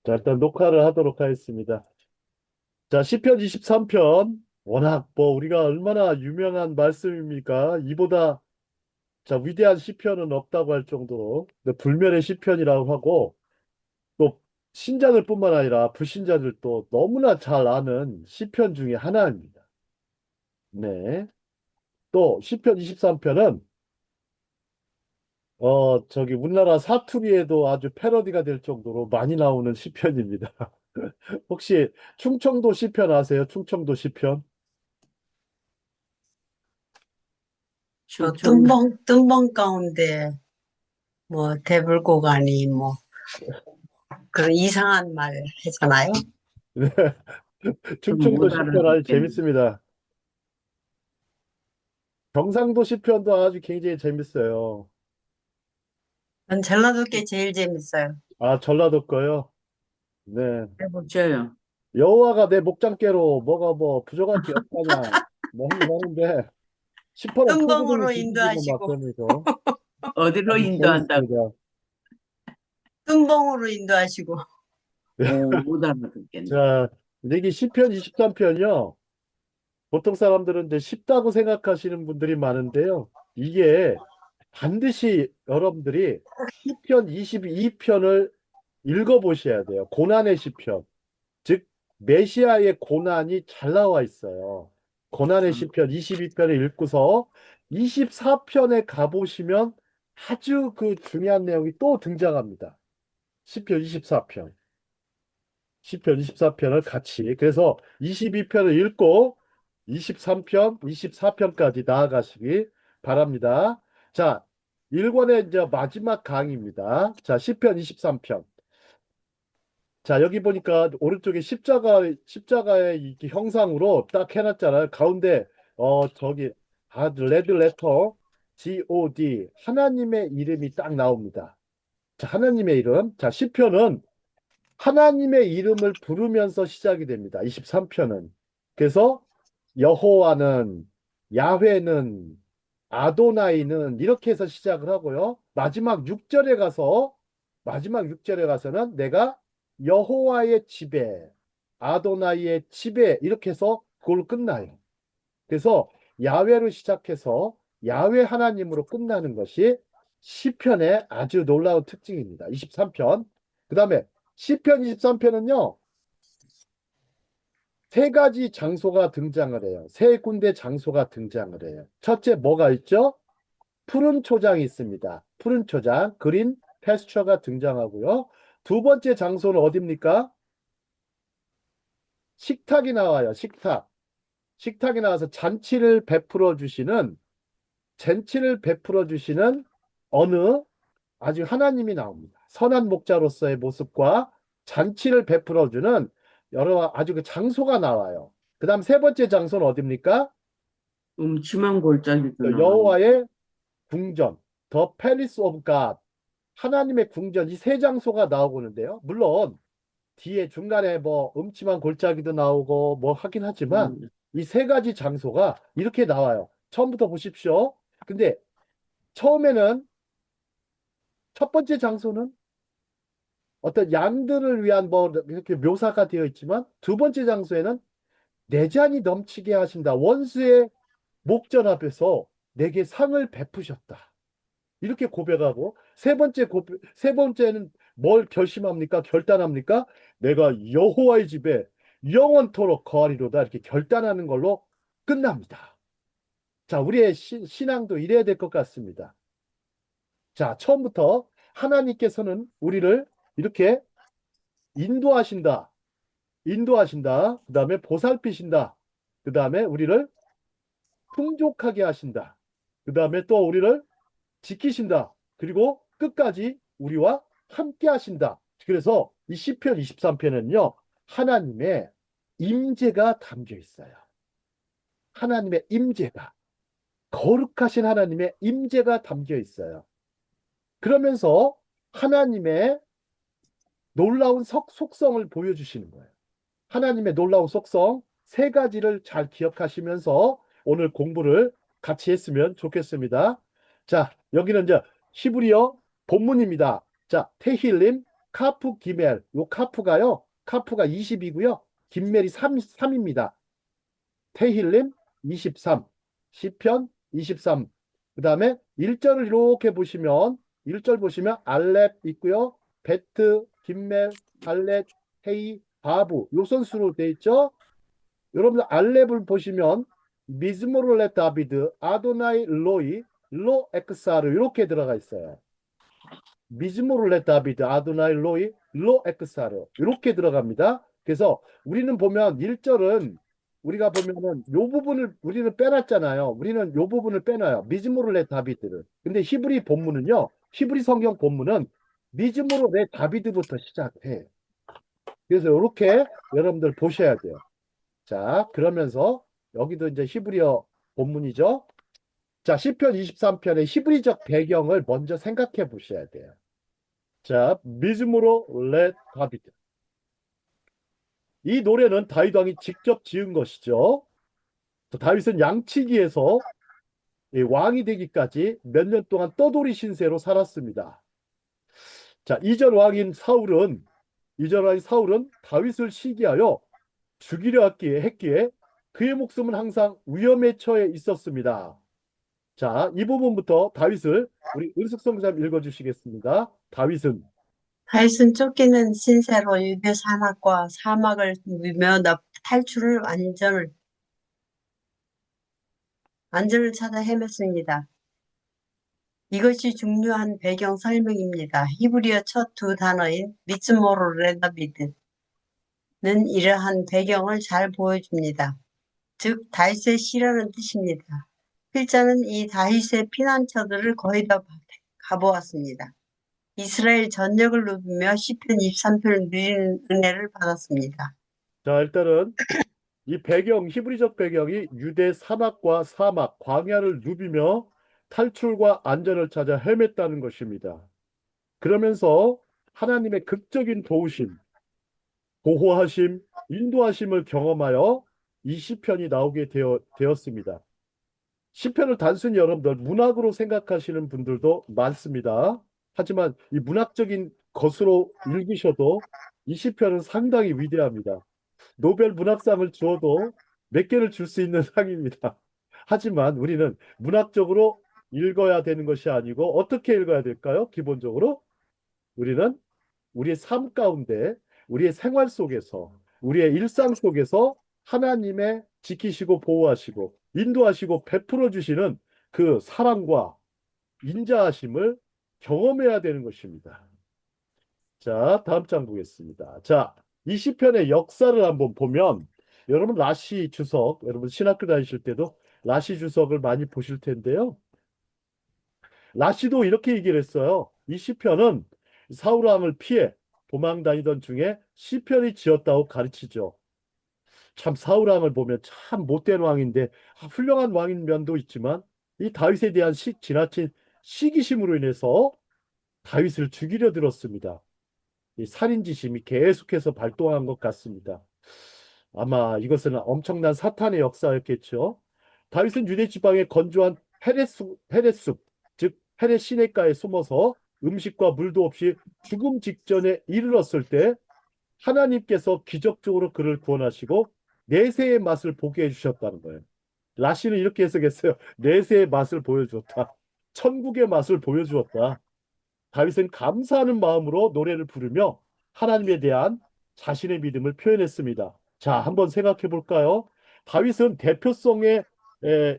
자, 일단 녹화를 하도록 하겠습니다. 자, 시편 23편. 워낙 뭐 우리가 얼마나 유명한 말씀입니까? 이보다 자, 위대한 시편은 없다고 할 정도로 근데 불멸의 시편이라고 하고 또 신자들 뿐만 아니라 불신자들도 너무나 잘 아는 시편 중에 하나입니다. 네. 또 시편 23편은 저기 우리나라 사투리에도 아주 패러디가 될 정도로 많이 나오는 시편입니다. 혹시 충청도 시편 아세요? 충청도 시편? 충청, 뜬벙 가운데 뭐 대불고가니 뭐 그런 이상한 말 하잖아요. 충청도 못 시편 아주 알아듣겠네. 재밌습니다. 경상도 시편도 아주 굉장히 재밌어요. 전 전라도 게 제일 재밌어요. 아, 전라도 거요? 네. 해보셔요. 여호와가 내 목장께로 뭐가 뭐 부족할 게 없다냐. 뭐 하는데 시퍼런 포도송이 뜬벙으로 뒤집히고 막 인도하시고 그러면서 어디로 아주 인도한다고? 재밌습니다. 뜬벙으로 인도하시고 못 알아듣겠네. 자, 여기 시편 23편이요. 보통 사람들은 이제 쉽다고 생각하시는 분들이 많은데요. 이게 반드시 여러분들이 시편 22편을 읽어보셔야 돼요. 고난의 시편. 즉, 메시아의 고난이 잘 나와 있어요. 고난의 어, 시편 22편을 읽고서 24편에 가보시면 아주 그 중요한 내용이 또 등장합니다. 시편 24편. 시편 24편을 같이. 그래서 22편을 읽고 23편, 24편까지 나아가시기 바랍니다. 자, 1권의 이제 마지막 강의입니다. 자, 시편 23편. 자, 여기 보니까 오른쪽에 십자가의 이 형상으로 딱 해놨잖아요. 가운데, 저기, 레드 레터, God, 하나님의 이름이 딱 나옵니다. 자, 하나님의 이름. 자, 시편은 하나님의 이름을 부르면서 시작이 됩니다. 23편은. 그래서 여호와는, 야훼는, 아도나이는 이렇게 해서 시작을 하고요. 마지막 6절에 가서는 내가 여호와의 집에, 아도나이의 집에 이렇게 해서 그걸로 끝나요. 그래서 야훼로 시작해서 야훼 하나님으로 끝나는 것이 시편의 아주 놀라운 특징입니다. 23편. 그 다음에 시편 23편은요, 세 가지 장소가 등장을 해요. 세 군데 장소가 등장을 해요. 첫째 뭐가 있죠? 푸른 초장이 있습니다. 푸른 초장, 그린 패스처가 등장하고요. 두 번째 장소는 어디입니까? 식탁이 나와요. 식탁. 식탁이 나와서 잔치를 베풀어 주시는 어느 아주 하나님이 나옵니다. 선한 목자로서의 모습과 잔치를 베풀어 주는 여러 아주 그 장소가 나와요. 그 다음 세 번째 장소는 어디입니까? 음침한 골짜기도 나오네. 여호와의 궁전, The Palace of God, 하나님의 궁전, 이 세 장소가 나오고는데요. 물론 뒤에 중간에 뭐 음침한 골짜기도 나오고 뭐 하긴 하지만 음, 이 세 가지 장소가 이렇게 나와요. 처음부터 보십시오. 근데 처음에는 첫 번째 장소는 어떤 양들을 위한 뭐 이렇게 묘사가 되어 있지만 두 번째 장소에는 내 잔이 넘치게 하신다. 원수의 목전 앞에서 내게 상을 베푸셨다. 이렇게 고백하고 세 번째는 뭘 결심합니까? 결단합니까? 내가 여호와의 집에 영원토록 거하리로다. 이렇게 결단하는 걸로 끝납니다. 자, 우리의 신앙도 이래야 될 것 같습니다. 자, 처음부터 하나님께서는 우리를 이렇게 인도하신다. 인도하신다. 그 다음에 보살피신다. 그 다음에 우리를 풍족하게 하신다. 그 다음에 또 우리를 지키신다. 그리고 끝까지 우리와 함께 하신다. 그래서 이 시편 23편은요. 하나님의 임재가 담겨 있어요. 하나님의 임재가 거룩하신 하나님의 임재가 담겨 있어요. 그러면서 하나님의 놀라운 속성을 보여주시는 거예요. 하나님의 놀라운 속성 세 가지를 잘 기억하시면서 오늘 공부를 같이 했으면 좋겠습니다. 자, 여기는 이제 히브리어 본문입니다. 자, 테힐림 카프 기멜. 요 카프가요. 카프가 20이고요. 김멜이 3입니다. 테힐림 23. 시편 23. 그 다음에 1절을 이렇게 보시면 1절 보시면 알렙 있고요. 베트, 김멜, 할렛, 헤이, 바브 요 선수로 돼 있죠. 여러분들 알렙을 보시면 미즈모르레 다비드, 아도나이 로이, 로 엑사르 이렇게 들어가 있어요. 미즈모르레 다비드, 아도나이 로이, 로 엑사르 이렇게 들어갑니다. 그래서 우리는 보면 1절은 우리가 보면은 요 부분을 우리는 빼놨잖아요. 우리는 요 부분을 빼놔요. 미즈모르레 다비드를. 근데 히브리 본문은요. 히브리 성경 본문은 미즈모르레 다비드부터 시작해. 그래서 이렇게 여러분들 보셔야 돼요. 자, 그러면서 여기도 이제 히브리어 본문이죠. 자, 시편 23편의 히브리적 배경을 먼저 생각해 보셔야 돼요. 자, 미즈무로 레 다비드. 이 노래는 다윗 왕이 직접 지은 것이죠. 다윗은 양치기에서 이 왕이 되기까지 몇 년 동안 떠돌이 신세로 살았습니다. 자, 이전 왕인 사울은 다윗을 시기하여 죽이려 했기에 그의 목숨은 항상 위험에 처해 있었습니다. 자, 이 부분부터 다윗을 우리 은숙성사님 읽어주시겠습니다. 다윗은 쫓기는 신세로 유대 산악과 사막을 누비며 안전을 찾아 헤맸습니다. 이것이 중요한 배경 설명입니다. 히브리어 첫 두 단어인 미츠모로 레다비드는 이러한 배경을 잘 보여줍니다. 즉 다윗의 시라는 뜻입니다. 필자는 이 다윗의 피난처들을 거의 다 가보았습니다. 이스라엘 전역을 누비며 시편 23편을 누리는 은혜를 받았습니다. 자, 일단은 이 히브리적 배경이 유대 산악과 사막, 광야를 누비며 탈출과 안전을 찾아 헤맸다는 것입니다. 그러면서 하나님의 극적인 도우심, 보호하심, 인도하심을 경험하여 이 시편이 나오게 되었습니다. 시편을 단순히 여러분들 문학으로 생각하시는 분들도 많습니다. 하지만 이 문학적인 것으로 읽으셔도 이 시편은 상당히 위대합니다. 노벨 문학상을 주어도 몇 개를 줄 수 있는 상입니다. 하지만 우리는 문학적으로 읽어야 되는 것이 아니고 어떻게 읽어야 될까요? 기본적으로 우리는 우리의 삶 가운데, 우리의 생활 속에서, 우리의 일상 속에서 하나님의 지키시고 보호하시고 인도하시고 베풀어 주시는 그 사랑과 인자하심을 경험해야 되는 것입니다. 자, 다음 장 보겠습니다. 자, 이 시편의 역사를 한번 보면 여러분 라시 주석, 여러분 신학교 다니실 때도 라시 주석을 많이 보실 텐데요. 라시도 이렇게 얘기를 했어요. 이 시편은 사울 왕을 피해 도망 다니던 중에 시편이 지었다고 가르치죠. 참 사울 왕을 보면 참 못된 왕인데 훌륭한 왕인 면도 있지만 이 다윗에 대한 지나친 시기심으로 인해서 다윗을 죽이려 들었습니다. 이 살인지심이 계속해서 발동한 것 같습니다. 아마 이것은 엄청난 사탄의 역사였겠죠. 다윗은 유대 지방의 건조한 헤레숲, 즉 헤레 시내가에 숨어서 음식과 물도 없이 죽음 직전에 이르렀을 때 하나님께서 기적적으로 그를 구원하시고 내세의 맛을 보게 해주셨다는 거예요. 라시는 이렇게 해석했어요. 내세의 맛을 보여주었다. 천국의 맛을 보여주었다. 다윗은 감사하는 마음으로 노래를 부르며 하나님에 대한 자신의 믿음을 표현했습니다. 자, 한번 생각해 볼까요? 다윗은 대표성의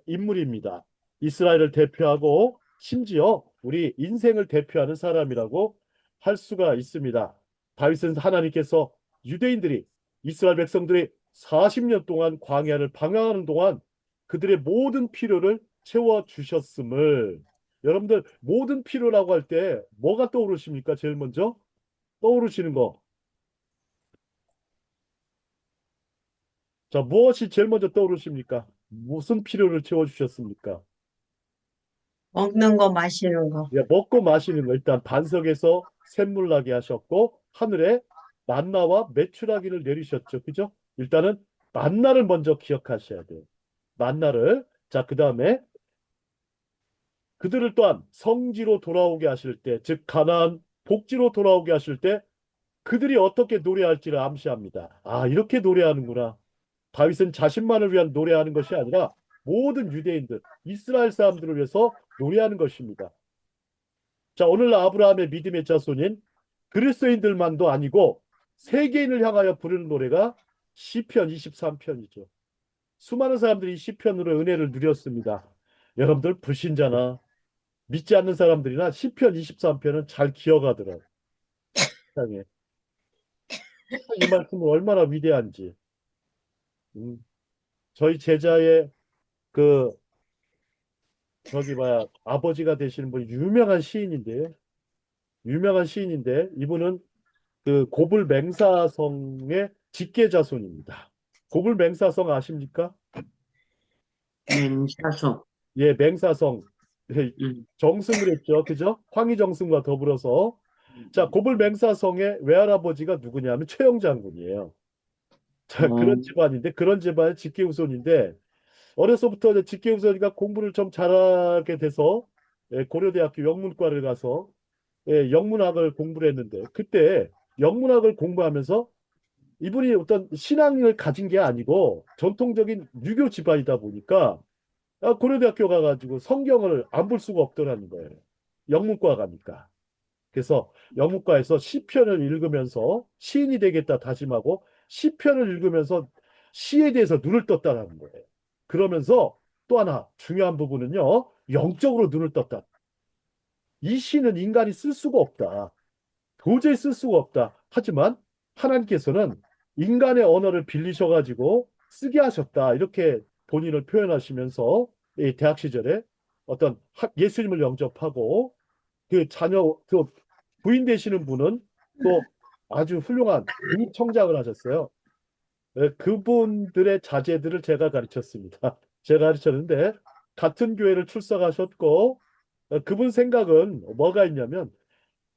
인물입니다. 이스라엘을 대표하고 심지어 우리 인생을 대표하는 사람이라고 할 수가 있습니다. 다윗은 하나님께서 유대인들이 이스라엘 백성들이 40년 동안 광야를 방황하는 동안 그들의 모든 필요를 채워 주셨음을 여러분들 모든 필요라고 할 때 뭐가 떠오르십니까? 제일 먼저 떠오르시는 거. 자, 무엇이 제일 먼저 떠오르십니까? 무슨 필요를 채워주셨습니까? 먹는 거, 마시는 거. 예, 먹고 마시는 거. 일단 반석에서 샘물 나게 하셨고 하늘에 만나와 메추라기를 내리셨죠. 그죠? 일단은 만나를 먼저 기억하셔야 돼요. 만나를. 자, 그 다음에 그들을 또한 성지로 돌아오게 하실 때, 즉 가나안 복지로 돌아오게 하실 때 그들이 어떻게 노래할지를 암시합니다. 아, 이렇게 노래하는구나. 다윗은 자신만을 위한 노래하는 것이 아니라 모든 유대인들, 이스라엘 사람들을 위해서 노래하는 것입니다. 자, 오늘 아브라함의 믿음의 자손인 그리스도인들만도 아니고 세계인을 향하여 부르는 노래가 시편 23편이죠. 수많은 사람들이 이 시편으로 은혜를 누렸습니다. 여러분들 불신자나 믿지 않는 사람들이나 시편 23편은 잘 기억하더라고요. 세상에. 이 말씀은 얼마나 위대한지. 저희 제자의 그 저기 뭐야 아버지가 되시는 분이 유명한 시인인데요. 유명한 시인인데 이분은 그 고불 맹사성의 직계자손입니다. 고불 맹사성 아십니까? 맹사성. 예, 맹사성. 예, 음. 정승을 했죠. 그죠? 황희정승과 더불어서. 자, 고불 맹사성의 외할아버지가 누구냐면 최영 장군이에요. 자, 어, 그런 집안인데, 그런 집안의 직계후손인데, 어려서부터 이제 직계후손이가 공부를 좀 잘하게 돼서, 예, 고려대학교 영문과를 가서, 예, 영문학을 공부를 했는데, 그때 영문학을 공부하면서 이분이 어떤 신앙을 가진 게 아니고 전통적인 유교 집안이다 보니까 고려대학교 가가지고 성경을 안 볼 수가 없더라는 거예요. 영문과 가니까. 그래서 영문과에서 시편을 읽으면서 시인이 되겠다 다짐하고 시편을 읽으면서 시에 대해서 눈을 떴다는 거예요. 그러면서 또 하나 중요한 부분은요. 영적으로 눈을 떴다. 이 시는 인간이 쓸 수가 없다. 도저히 쓸 수가 없다. 하지만 하나님께서는 인간의 언어를 빌리셔가지고 쓰게 하셨다. 이렇게 본인을 표현하시면서 이 대학 시절에 어떤 예수님을 영접하고 그 자녀, 그 부인 되시는 분은 또 아주 훌륭한 국청장을 하셨어요. 예, 그분들의 자제들을 제가 가르쳤습니다. 제가 가르쳤는데 같은 교회를 출석하셨고 그분 생각은 뭐가 있냐면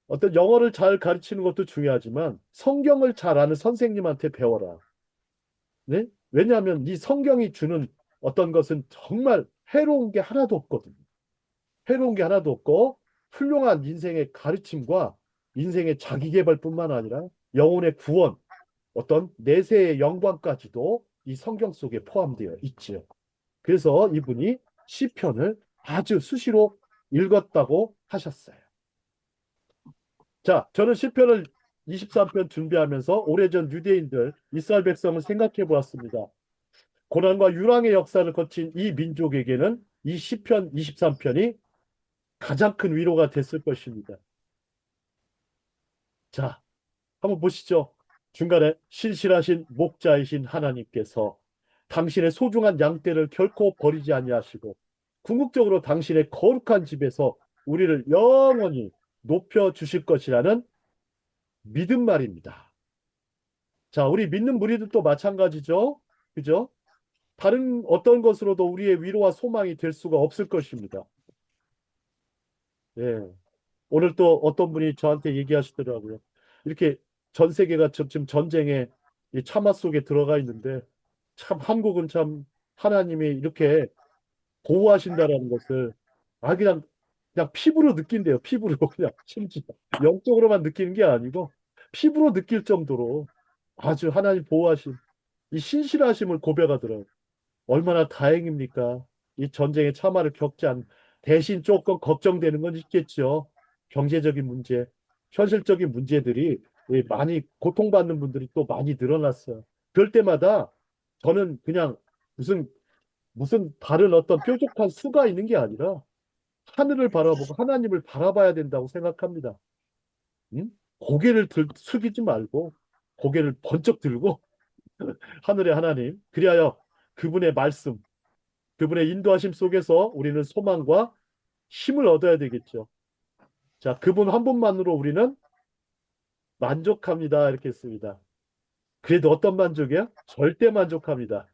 어떤 영어를 잘 가르치는 것도 중요하지만 성경을 잘 아는 선생님한테 배워라. 네? 왜냐하면 이 성경이 주는 어떤 것은 정말 해로운 게 하나도 없거든요. 해로운 게 하나도 없고 훌륭한 인생의 가르침과 인생의 자기계발뿐만 아니라 영혼의 구원, 어떤 내세의 영광까지도 이 성경 속에 포함되어 있지요. 그래서 이분이 시편을 아주 수시로 읽었다고 하셨어요. 자, 저는 시편을 23편 준비하면서 오래전 유대인들, 이스라엘 백성을 생각해 보았습니다. 고난과 유랑의 역사를 거친 이 민족에게는 이 시편 23편이 가장 큰 위로가 됐을 것입니다. 자, 한번 보시죠. 중간에 신실하신 목자이신 하나님께서 당신의 소중한 양떼를 결코 버리지 아니하시고 궁극적으로 당신의 거룩한 집에서 우리를 영원히 높여 주실 것이라는 믿음 말입니다. 자, 우리 믿는 무리들도 마찬가지죠. 그죠? 다른 어떤 것으로도 우리의 위로와 소망이 될 수가 없을 것입니다. 예. 오늘 또 어떤 분이 저한테 얘기하시더라고요. 이렇게 전 세계가 지금 전쟁의 이 참화 속에 들어가 있는데 참 한국은 참 하나님이 이렇게 보호하신다라는 것을 그냥 피부로 느낀대요. 피부로 그냥 심지어 영적으로만 느끼는 게 아니고 피부로 느낄 정도로 아주 하나님 보호하심, 이 신실하심을 고백하더라고요. 얼마나 다행입니까? 이 전쟁의 참화를 겪지 않, 대신 조금 걱정되는 건 있겠죠. 경제적인 문제, 현실적인 문제들이 많이 고통받는 분들이 또 많이 늘어났어요. 그럴 때마다 저는 그냥 무슨 다른 어떤 뾰족한 수가 있는 게 아니라 하늘을 바라보고 하나님을 바라봐야 된다고 생각합니다. 응? 숙이지 말고 고개를 번쩍 들고 하늘의 하나님, 그리하여 그분의 말씀, 그분의 인도하심 속에서 우리는 소망과 힘을 얻어야 되겠죠. 자, 그분 한 분만으로 우리는 만족합니다. 이렇게 했습니다. 그래도 어떤 만족이야? 절대 만족합니다.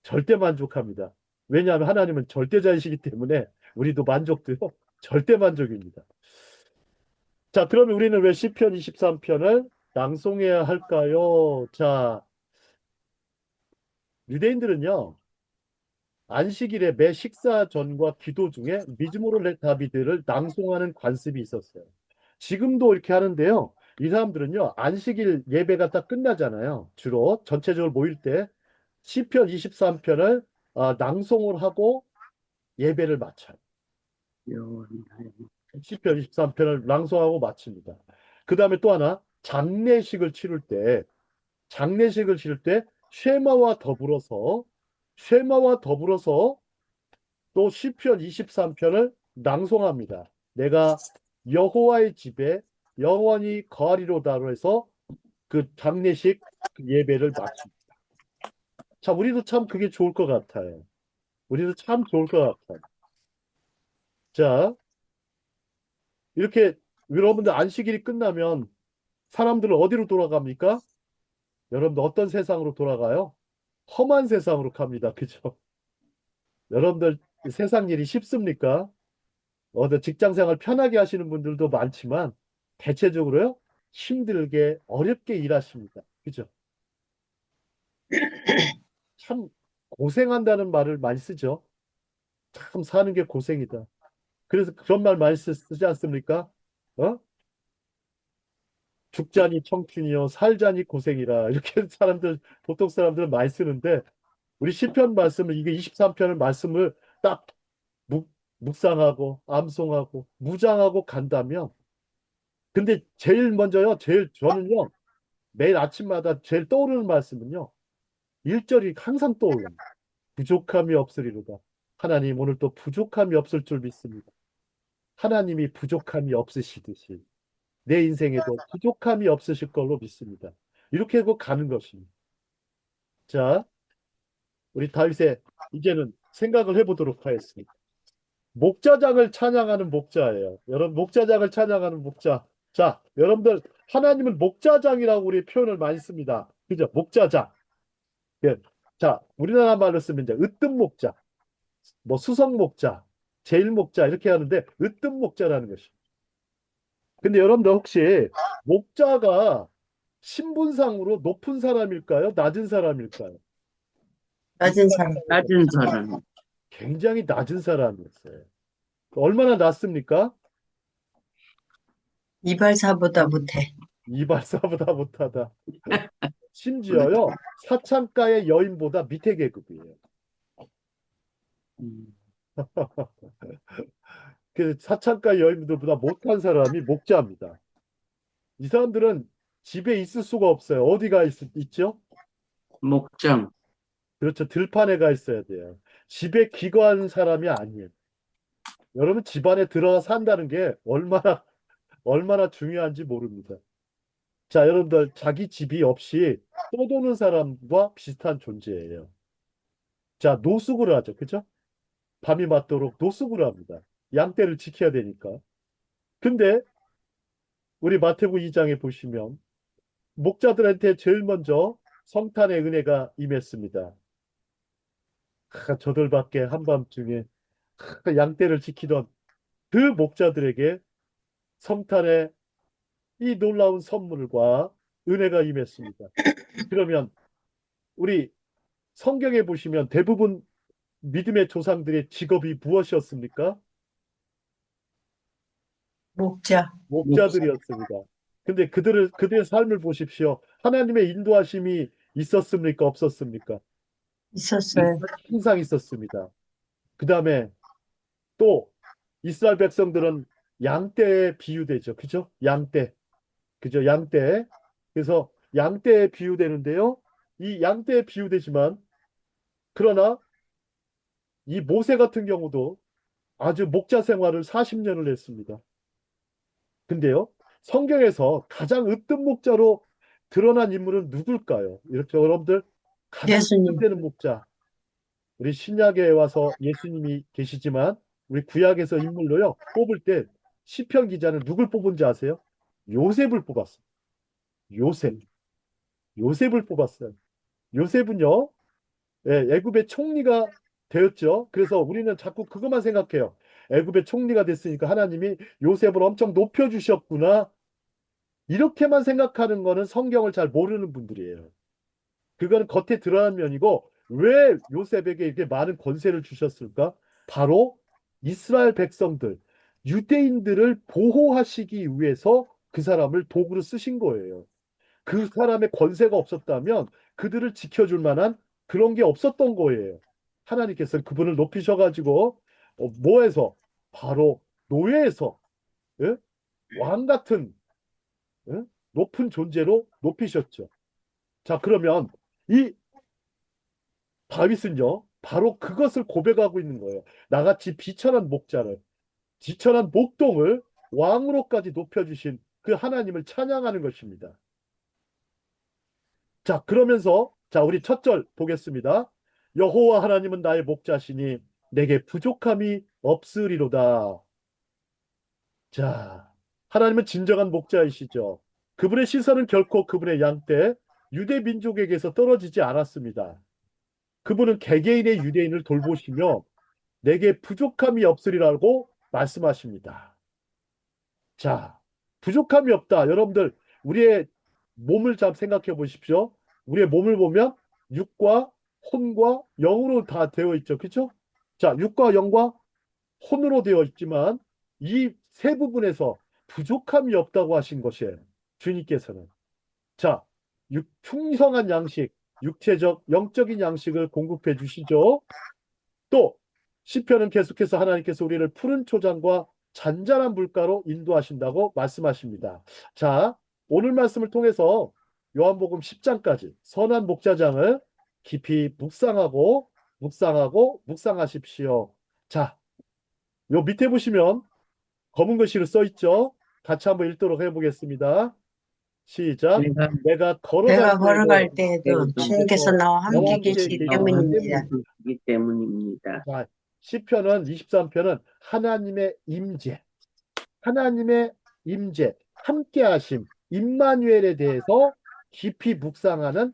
절대 만족합니다. 왜냐하면 하나님은 절대자이시기 때문에 우리도 만족돼요. 절대 만족입니다. 자, 그러면 우리는 왜 시편 23편을 낭송해야 할까요? 자, 유대인들은요. 안식일에 매 식사 전과 기도 중에 미즈모를 다비드를 낭송하는 관습이 있었어요. 지금도 이렇게 하는데요. 이 사람들은요, 안식일 예배가 딱 끝나잖아요. 주로 전체적으로 모일 때 시편 23편을 낭송을 하고 예배를 마쳐요. 여호와는 시편 23편을 낭송하고 마칩니다. 그 다음에 또 하나, 장례식을 치를 때 쉐마와 더불어서 또 시편 23편을 낭송합니다. 내가 여호와의 집에 영원히 거하리로다로 해서 그 장례식 그 예배를 마칩니다. 참, 우리도 참 그게 좋을 것 같아요. 우리도 참 좋을 것 같아요. 자, 이렇게 여러분들 안식일이 끝나면 사람들은 어디로 돌아갑니까? 여러분들 어떤 세상으로 돌아가요? 험한 세상으로 갑니다. 그죠? 여러분들 세상 일이 쉽습니까? 직장 생활 편하게 하시는 분들도 많지만 대체적으로요, 힘들게 어렵게 일하십니다. 그죠? 참 고생한다는 말을 많이 쓰죠. 참 사는 게 고생이다. 그래서 그런 말 많이 쓰지 않습니까? 어? 죽자니 청춘이요, 살자니 고생이라. 이렇게 보통 사람들은 많이 쓰는데, 우리 시편 말씀을, 이게 23편을 말씀을 딱 묵, 묵상하고, 암송하고, 무장하고 간다면, 근데 제일 먼저요, 저는요, 매일 아침마다 제일 떠오르는 말씀은요, 1절이 항상 떠올라요. 부족함이 없으리로다. 하나님, 오늘 또 부족함이 없을 줄 믿습니다. 하나님이 부족함이 없으시듯이 내 인생에도 부족함이 없으실 걸로 믿습니다. 이렇게 하고 가는 것입니다. 자, 우리 다윗의 이제는 생각을 해보도록 하겠습니다. 목자장을 찬양하는 목자예요. 여러분, 목자장을 찬양하는 목자. 자, 여러분들, 하나님은 목자장이라고 우리 표현을 많이 씁니다. 그죠? 목자장. 예. 자, 우리나라 말로 쓰면 이제 으뜸 목자, 뭐 수석 목자, 제일 목자 이렇게 하는데 으뜸 목자라는 것입니다. 근데 여러분들 혹시 목자가 신분상으로 높은 사람일까요? 낮은 사람일까요? 낮은 사람. 낮은 사람. 굉장히 낮은 사람이었어요. 얼마나 낮습니까? 이발사보다 못해. 이발사보다 못하다. 심지어요, 사창가의 여인보다 밑에 계급이에요. 음, 그 사창가 여인들보다 못한 사람이 목자입니다. 이 사람들은 집에 있을 수가 없어요. 어디가 있죠? 목장. 그렇죠. 들판에 가 있어야 돼요. 집에 기거하는 사람이 아니에요. 여러분, 집 안에 들어가 산다는 게 얼마나 중요한지 모릅니다. 자, 여러분들, 자기 집이 없이 떠도는 사람과 비슷한 존재예요. 자, 노숙을 하죠. 그죠? 밤이 맞도록 노숙을 합니다. 양떼를 지켜야 되니까. 근데 우리 마태복음 2장에 보시면 목자들한테 제일 먼저 성탄의 은혜가 임했습니다. 저들밖에 한밤중에 양떼를 지키던 그 목자들에게 성탄의 이 놀라운 선물과 은혜가 임했습니다. 그러면 우리 성경에 보시면 대부분 믿음의 조상들의 직업이 무엇이었습니까? 목자. 목자들이었습니다. 근데 그들의 삶을 보십시오. 하나님의 인도하심이 있었습니까? 없었습니까? 있었어요. 항상 있었습니다. 그 다음에 또 이스라엘 백성들은 양떼에 비유되죠. 그죠? 양떼. 그죠? 양떼. 그래서 양떼에 비유되는데요. 이 양떼에 비유되지만 그러나 이 모세 같은 경우도 아주 목자 생활을 40년을 했습니다. 근데요, 성경에서 가장 으뜸 목자로 드러난 인물은 누굴까요? 이렇게 여러분들, 가장 예수님. 으뜸되는 목자. 우리 신약에 와서 예수님이 계시지만 우리 구약에서 인물로요 뽑을 때 시편 기자는 누굴 뽑은지 아세요? 요셉을 뽑았어요. 요셉. 요셉을 뽑았어요. 요셉은요, 예, 애굽의 총리가 되었죠. 그래서 우리는 자꾸 그것만 생각해요. 애굽의 총리가 됐으니까 하나님이 요셉을 엄청 높여주셨구나. 이렇게만 생각하는 거는 성경을 잘 모르는 분들이에요. 그거는 겉에 드러난 면이고, 왜 요셉에게 이렇게 많은 권세를 주셨을까? 바로 이스라엘 백성들, 유대인들을 보호하시기 위해서 그 사람을 도구로 쓰신 거예요. 그 사람의 권세가 없었다면 그들을 지켜줄 만한 그런 게 없었던 거예요. 하나님께서는 그분을 높이셔가지고 뭐에서? 바로 노예에서, 예? 왕 같은, 예? 높은 존재로 높이셨죠. 자, 그러면 이 다윗은요, 바로 그것을 고백하고 있는 거예요. 나같이 비천한 목자를, 비천한 목동을 왕으로까지 높여주신 그 하나님을 찬양하는 것입니다. 자, 그러면서 자, 우리 첫 절 보겠습니다. 여호와 하나님은 나의 목자시니 내게 부족함이 없으리로다. 자, 하나님은 진정한 목자이시죠. 그분의 시선은 결코 그분의 양떼 유대 민족에게서 떨어지지 않았습니다. 그분은 개개인의 유대인을 돌보시며 내게 부족함이 없으리라고 말씀하십니다. 자, 부족함이 없다. 여러분들, 우리의 몸을 잘 생각해 보십시오. 우리의 몸을 보면 육과 혼과 영으로 다 되어 있죠. 그렇죠? 자, 육과 영과 혼으로 되어 있지만 이 세 부분에서 부족함이 없다고 하신 것이에요. 주님께서는. 자, 풍성한 양식, 육체적, 영적인 양식을 공급해 주시죠. 또 시편은 계속해서 하나님께서 우리를 푸른 초장과 잔잔한 물가로 인도하신다고 말씀하십니다. 자, 오늘 말씀을 통해서 요한복음 10장까지 선한 목자장을 깊이 묵상하십시오. 자, 요 밑에 보시면 검은 글씨로 써 있죠. 같이 한번 읽도록 해보겠습니다. 시작. 내가 내가 내가 걸어갈 걸어갈 때에도 때에도 주님께서 주님께서 나와 나와 함께 함께 계시기 나와 계시기 함께 때문입니다. 때문입니다. 계시기 때문입니다. 자, 시편은 23편은 하나님의 임재, 하나님의 임재, 함께하심, 임마누엘에 대해서 깊이 묵상하는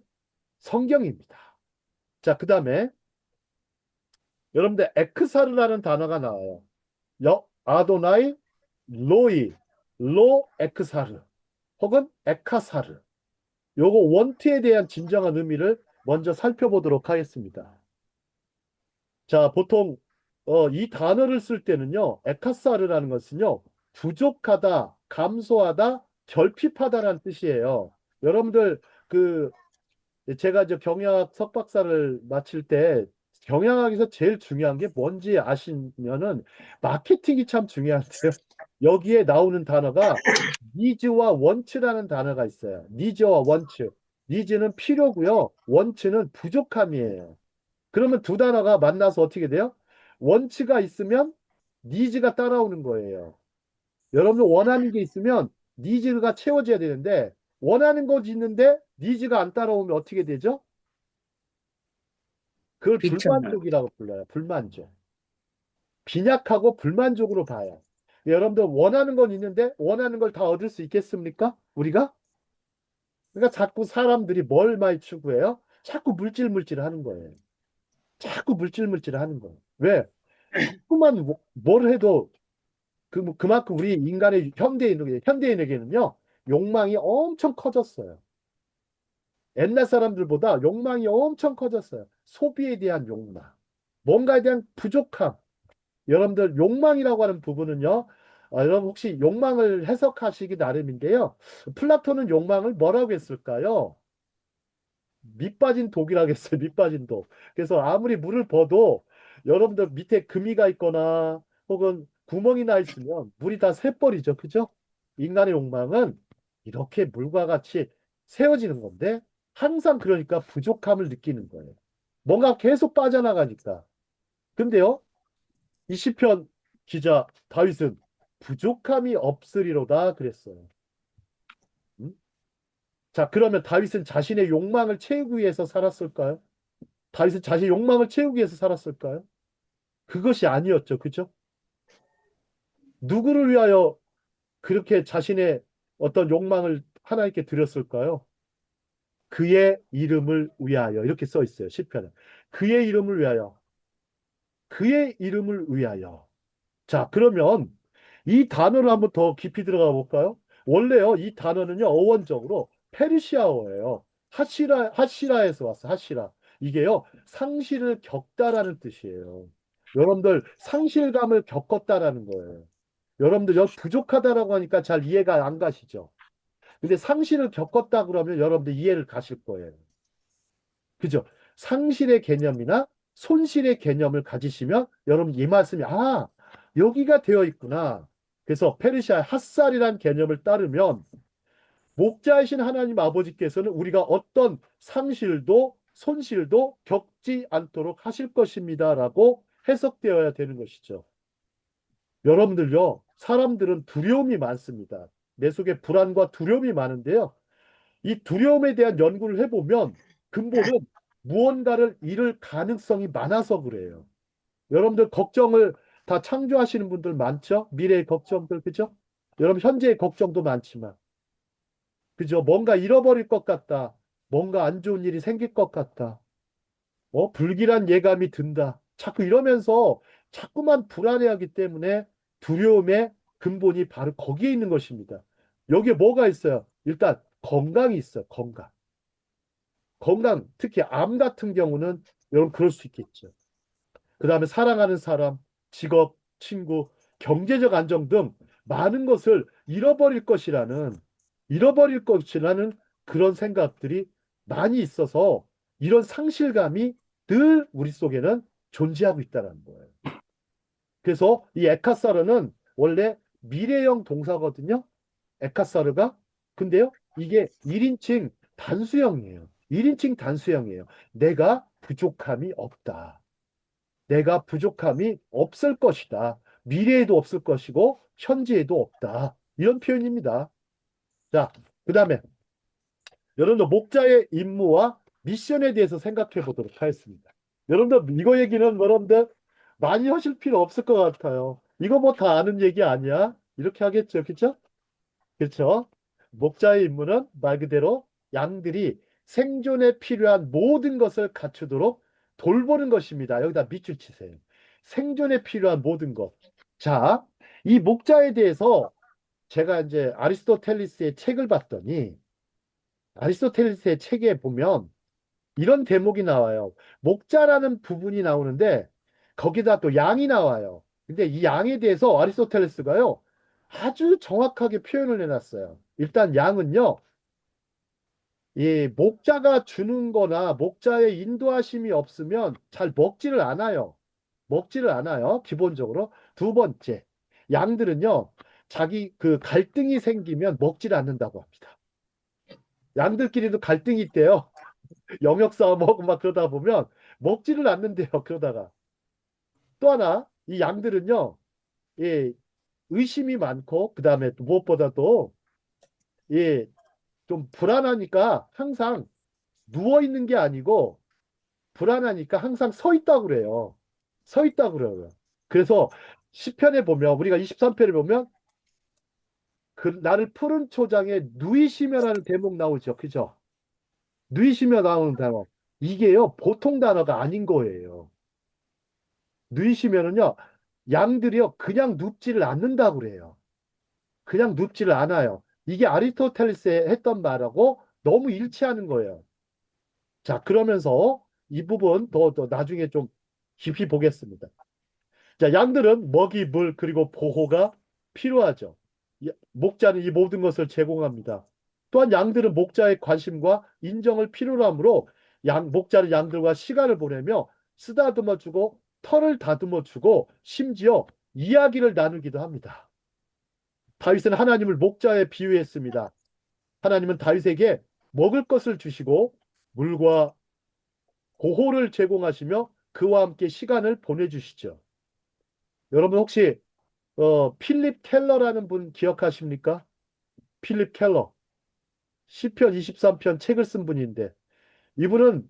성경입니다. 자, 그 다음에 여러분들 에크사르라는 단어가 나와요. 아도나이 로이, 로 에크사르 혹은 에카사르. 요거 원트에 대한 진정한 의미를 먼저 살펴보도록 하겠습니다. 자, 보통 이 단어를 쓸 때는요, 에카사르라는 것은요, 부족하다, 감소하다, 결핍하다라는 뜻이에요. 여러분들 그 제가 이제 경영학 석박사를 마칠 때 경영학에서 제일 중요한 게 뭔지 아시면은 마케팅이 참 중요한데요. 여기에 나오는 단어가 니즈와 원츠라는 단어가 있어요. 니즈와 원츠. 니즈는 필요고요. 원츠는 부족함이에요. 그러면 두 단어가 만나서 어떻게 돼요? 원치가 있으면 니즈가 따라오는 거예요. 여러분 원하는 게 있으면 니즈가 채워져야 되는데 원하는 것이 있는데 니즈가 안 따라오면 어떻게 되죠? 그걸 비천한 불만족이라고 불러요. 불만족. 빈약하고 불만족으로 봐요. 여러분들 원하는 건 있는데 원하는 걸 다 얻을 수 있겠습니까? 우리가? 그러니까 자꾸 사람들이 뭘 많이 추구해요? 자꾸 물질 하는 거예요. 자꾸 물질 하는 거예요. 왜? 자꾸만 뭘 해도 그만큼 우리 인간의 현대인에게는요, 욕망이 엄청 커졌어요. 옛날 사람들보다 욕망이 엄청 커졌어요. 소비에 대한 욕망, 뭔가에 대한 부족함. 여러분들 욕망이라고 하는 부분은요, 여러분 혹시 욕망을 해석하시기 나름인데요. 플라톤은 욕망을 뭐라고 했을까요? 밑 빠진 독이라고 했어요. 밑 빠진 독. 그래서 아무리 물을 버도 여러분들 밑에 금이가 있거나 혹은 구멍이 나 있으면 물이 다 새버리죠. 그죠? 인간의 욕망은 이렇게 물과 같이 세워지는 건데 항상 그러니까 부족함을 느끼는 거예요. 뭔가 계속 빠져나가니까. 근데요, 이 시편 기자 다윗은 부족함이 없으리로다 그랬어요. 음? 자, 그러면 다윗은 자신의 욕망을 채우기 위해서 살았을까요? 다윗은 자신의 욕망을 채우기 위해서 살았을까요? 그것이 아니었죠. 그죠? 누구를 위하여 그렇게 자신의 어떤 욕망을 하나님께 드렸을까요? 그의 이름을 위하여 이렇게 써 있어요. 시편에. 그의 이름을 위하여. 그의 이름을 위하여. 자, 그러면 이 단어를 한번 더 깊이 들어가 볼까요? 원래요, 이 단어는요, 어원적으로 페르시아어예요. 하시라에서 왔어, 하시라. 이게요, 상실을 겪다라는 뜻이에요. 여러분들, 상실감을 겪었다라는 거예요. 여러분들 여기 부족하다라고 하니까 잘 이해가 안 가시죠? 근데 상실을 겪었다 그러면 여러분들 이해를 가실 거예요. 그죠? 상실의 개념이나 손실의 개념을 가지시면 여러분 이 말씀이 여기가 되어 있구나. 그래서 페르시아 핫살이란 개념을 따르면 목자이신 하나님 아버지께서는 우리가 어떤 상실도 손실도 겪지 않도록 하실 것입니다라고 해석되어야 되는 것이죠. 여러분들요, 사람들은 두려움이 많습니다. 내 속에 불안과 두려움이 많은데요. 이 두려움에 대한 연구를 해보면 근본은 무언가를 잃을 가능성이 많아서 그래요. 여러분들 걱정을 다 창조하시는 분들 많죠? 미래의 걱정들, 그죠? 여러분 현재의 걱정도 많지만, 그죠? 뭔가 잃어버릴 것 같다. 뭔가 안 좋은 일이 생길 것 같다. 불길한 예감이 든다. 자꾸 이러면서 자꾸만 불안해하기 때문에 두려움의 근본이 바로 거기에 있는 것입니다. 여기에 뭐가 있어요? 일단 건강이 있어요. 건강. 건강, 특히 암 같은 경우는 여러분 그럴 수 있겠죠. 그 다음에 사랑하는 사람, 직업, 친구, 경제적 안정 등 많은 것을 잃어버릴 것이라는 그런 생각들이 많이 있어서 이런 상실감이 늘 우리 속에는 존재하고 있다는 거예요. 그래서 이 에카사르는 원래 미래형 동사거든요. 에카사르가. 근데요, 이게 1인칭 단수형이에요. 1인칭 단수형이에요. 내가 부족함이 없다. 내가 부족함이 없을 것이다. 미래에도 없을 것이고 현재에도 없다. 이런 표현입니다. 자, 그 다음에 여러분들 목자의 임무와 미션에 대해서 생각해 보도록 하겠습니다. 여러분들 이거 얘기는 여러분들 많이 하실 필요 없을 것 같아요. 이거 뭐 다 아는 얘기 아니야? 이렇게 하겠죠. 그렇죠? 그렇죠? 목자의 임무는 말 그대로 양들이 생존에 필요한 모든 것을 갖추도록 돌보는 것입니다. 여기다 밑줄 치세요. 생존에 필요한 모든 것. 자, 이 목자에 대해서 제가 이제 아리스토텔리스의 책을 봤더니 아리스토텔레스의 책에 보면 이런 대목이 나와요. 목자라는 부분이 나오는데 거기다 또 양이 나와요. 근데 이 양에 대해서 아리스토텔레스가요. 아주 정확하게 표현을 해놨어요. 일단 양은요. 이 목자가 주는 거나 목자의 인도하심이 없으면 잘 먹지를 않아요. 먹지를 않아요. 기본적으로. 두 번째, 양들은요. 자기 그 갈등이 생기면 먹지를 않는다고 합니다. 양들끼리도 갈등이 있대요. 영역 싸움하고 막 그러다 보면 먹지를 않는데요. 그러다가 또 하나 이 양들은요, 예, 의심이 많고 그 다음에 또 무엇보다도 예, 좀 불안하니까 항상 누워 있는 게 아니고 불안하니까 항상 서 있다고 그래요. 서 있다고 그래요. 그래서 시편에 보면 우리가 23편에 보면 그 나를 푸른 초장에 누이시며라는 대목 나오죠. 그죠? 누이시며 나오는 단어. 이게요, 보통 단어가 아닌 거예요. 누이시면은요, 양들이요, 그냥 눕지를 않는다고 그래요. 그냥 눕지를 않아요. 이게 아리스토텔레스에 했던 말하고 너무 일치하는 거예요. 자, 그러면서 이 부분 더 나중에 좀 깊이 보겠습니다. 자, 양들은 먹이, 물, 그리고 보호가 필요하죠. 목자는 이 모든 것을 제공합니다. 또한 양들은 목자의 관심과 인정을 필요로 하므로 목자는 양들과 시간을 보내며 쓰다듬어 주고 털을 다듬어 주고 심지어 이야기를 나누기도 합니다. 다윗은 하나님을 목자에 비유했습니다. 하나님은 다윗에게 먹을 것을 주시고 물과 보호를 제공하시며 그와 함께 시간을 보내주시죠. 여러분 혹시 필립 켈러라는 분 기억하십니까? 필립 켈러. 시편 23편 책을 쓴 분인데 이분은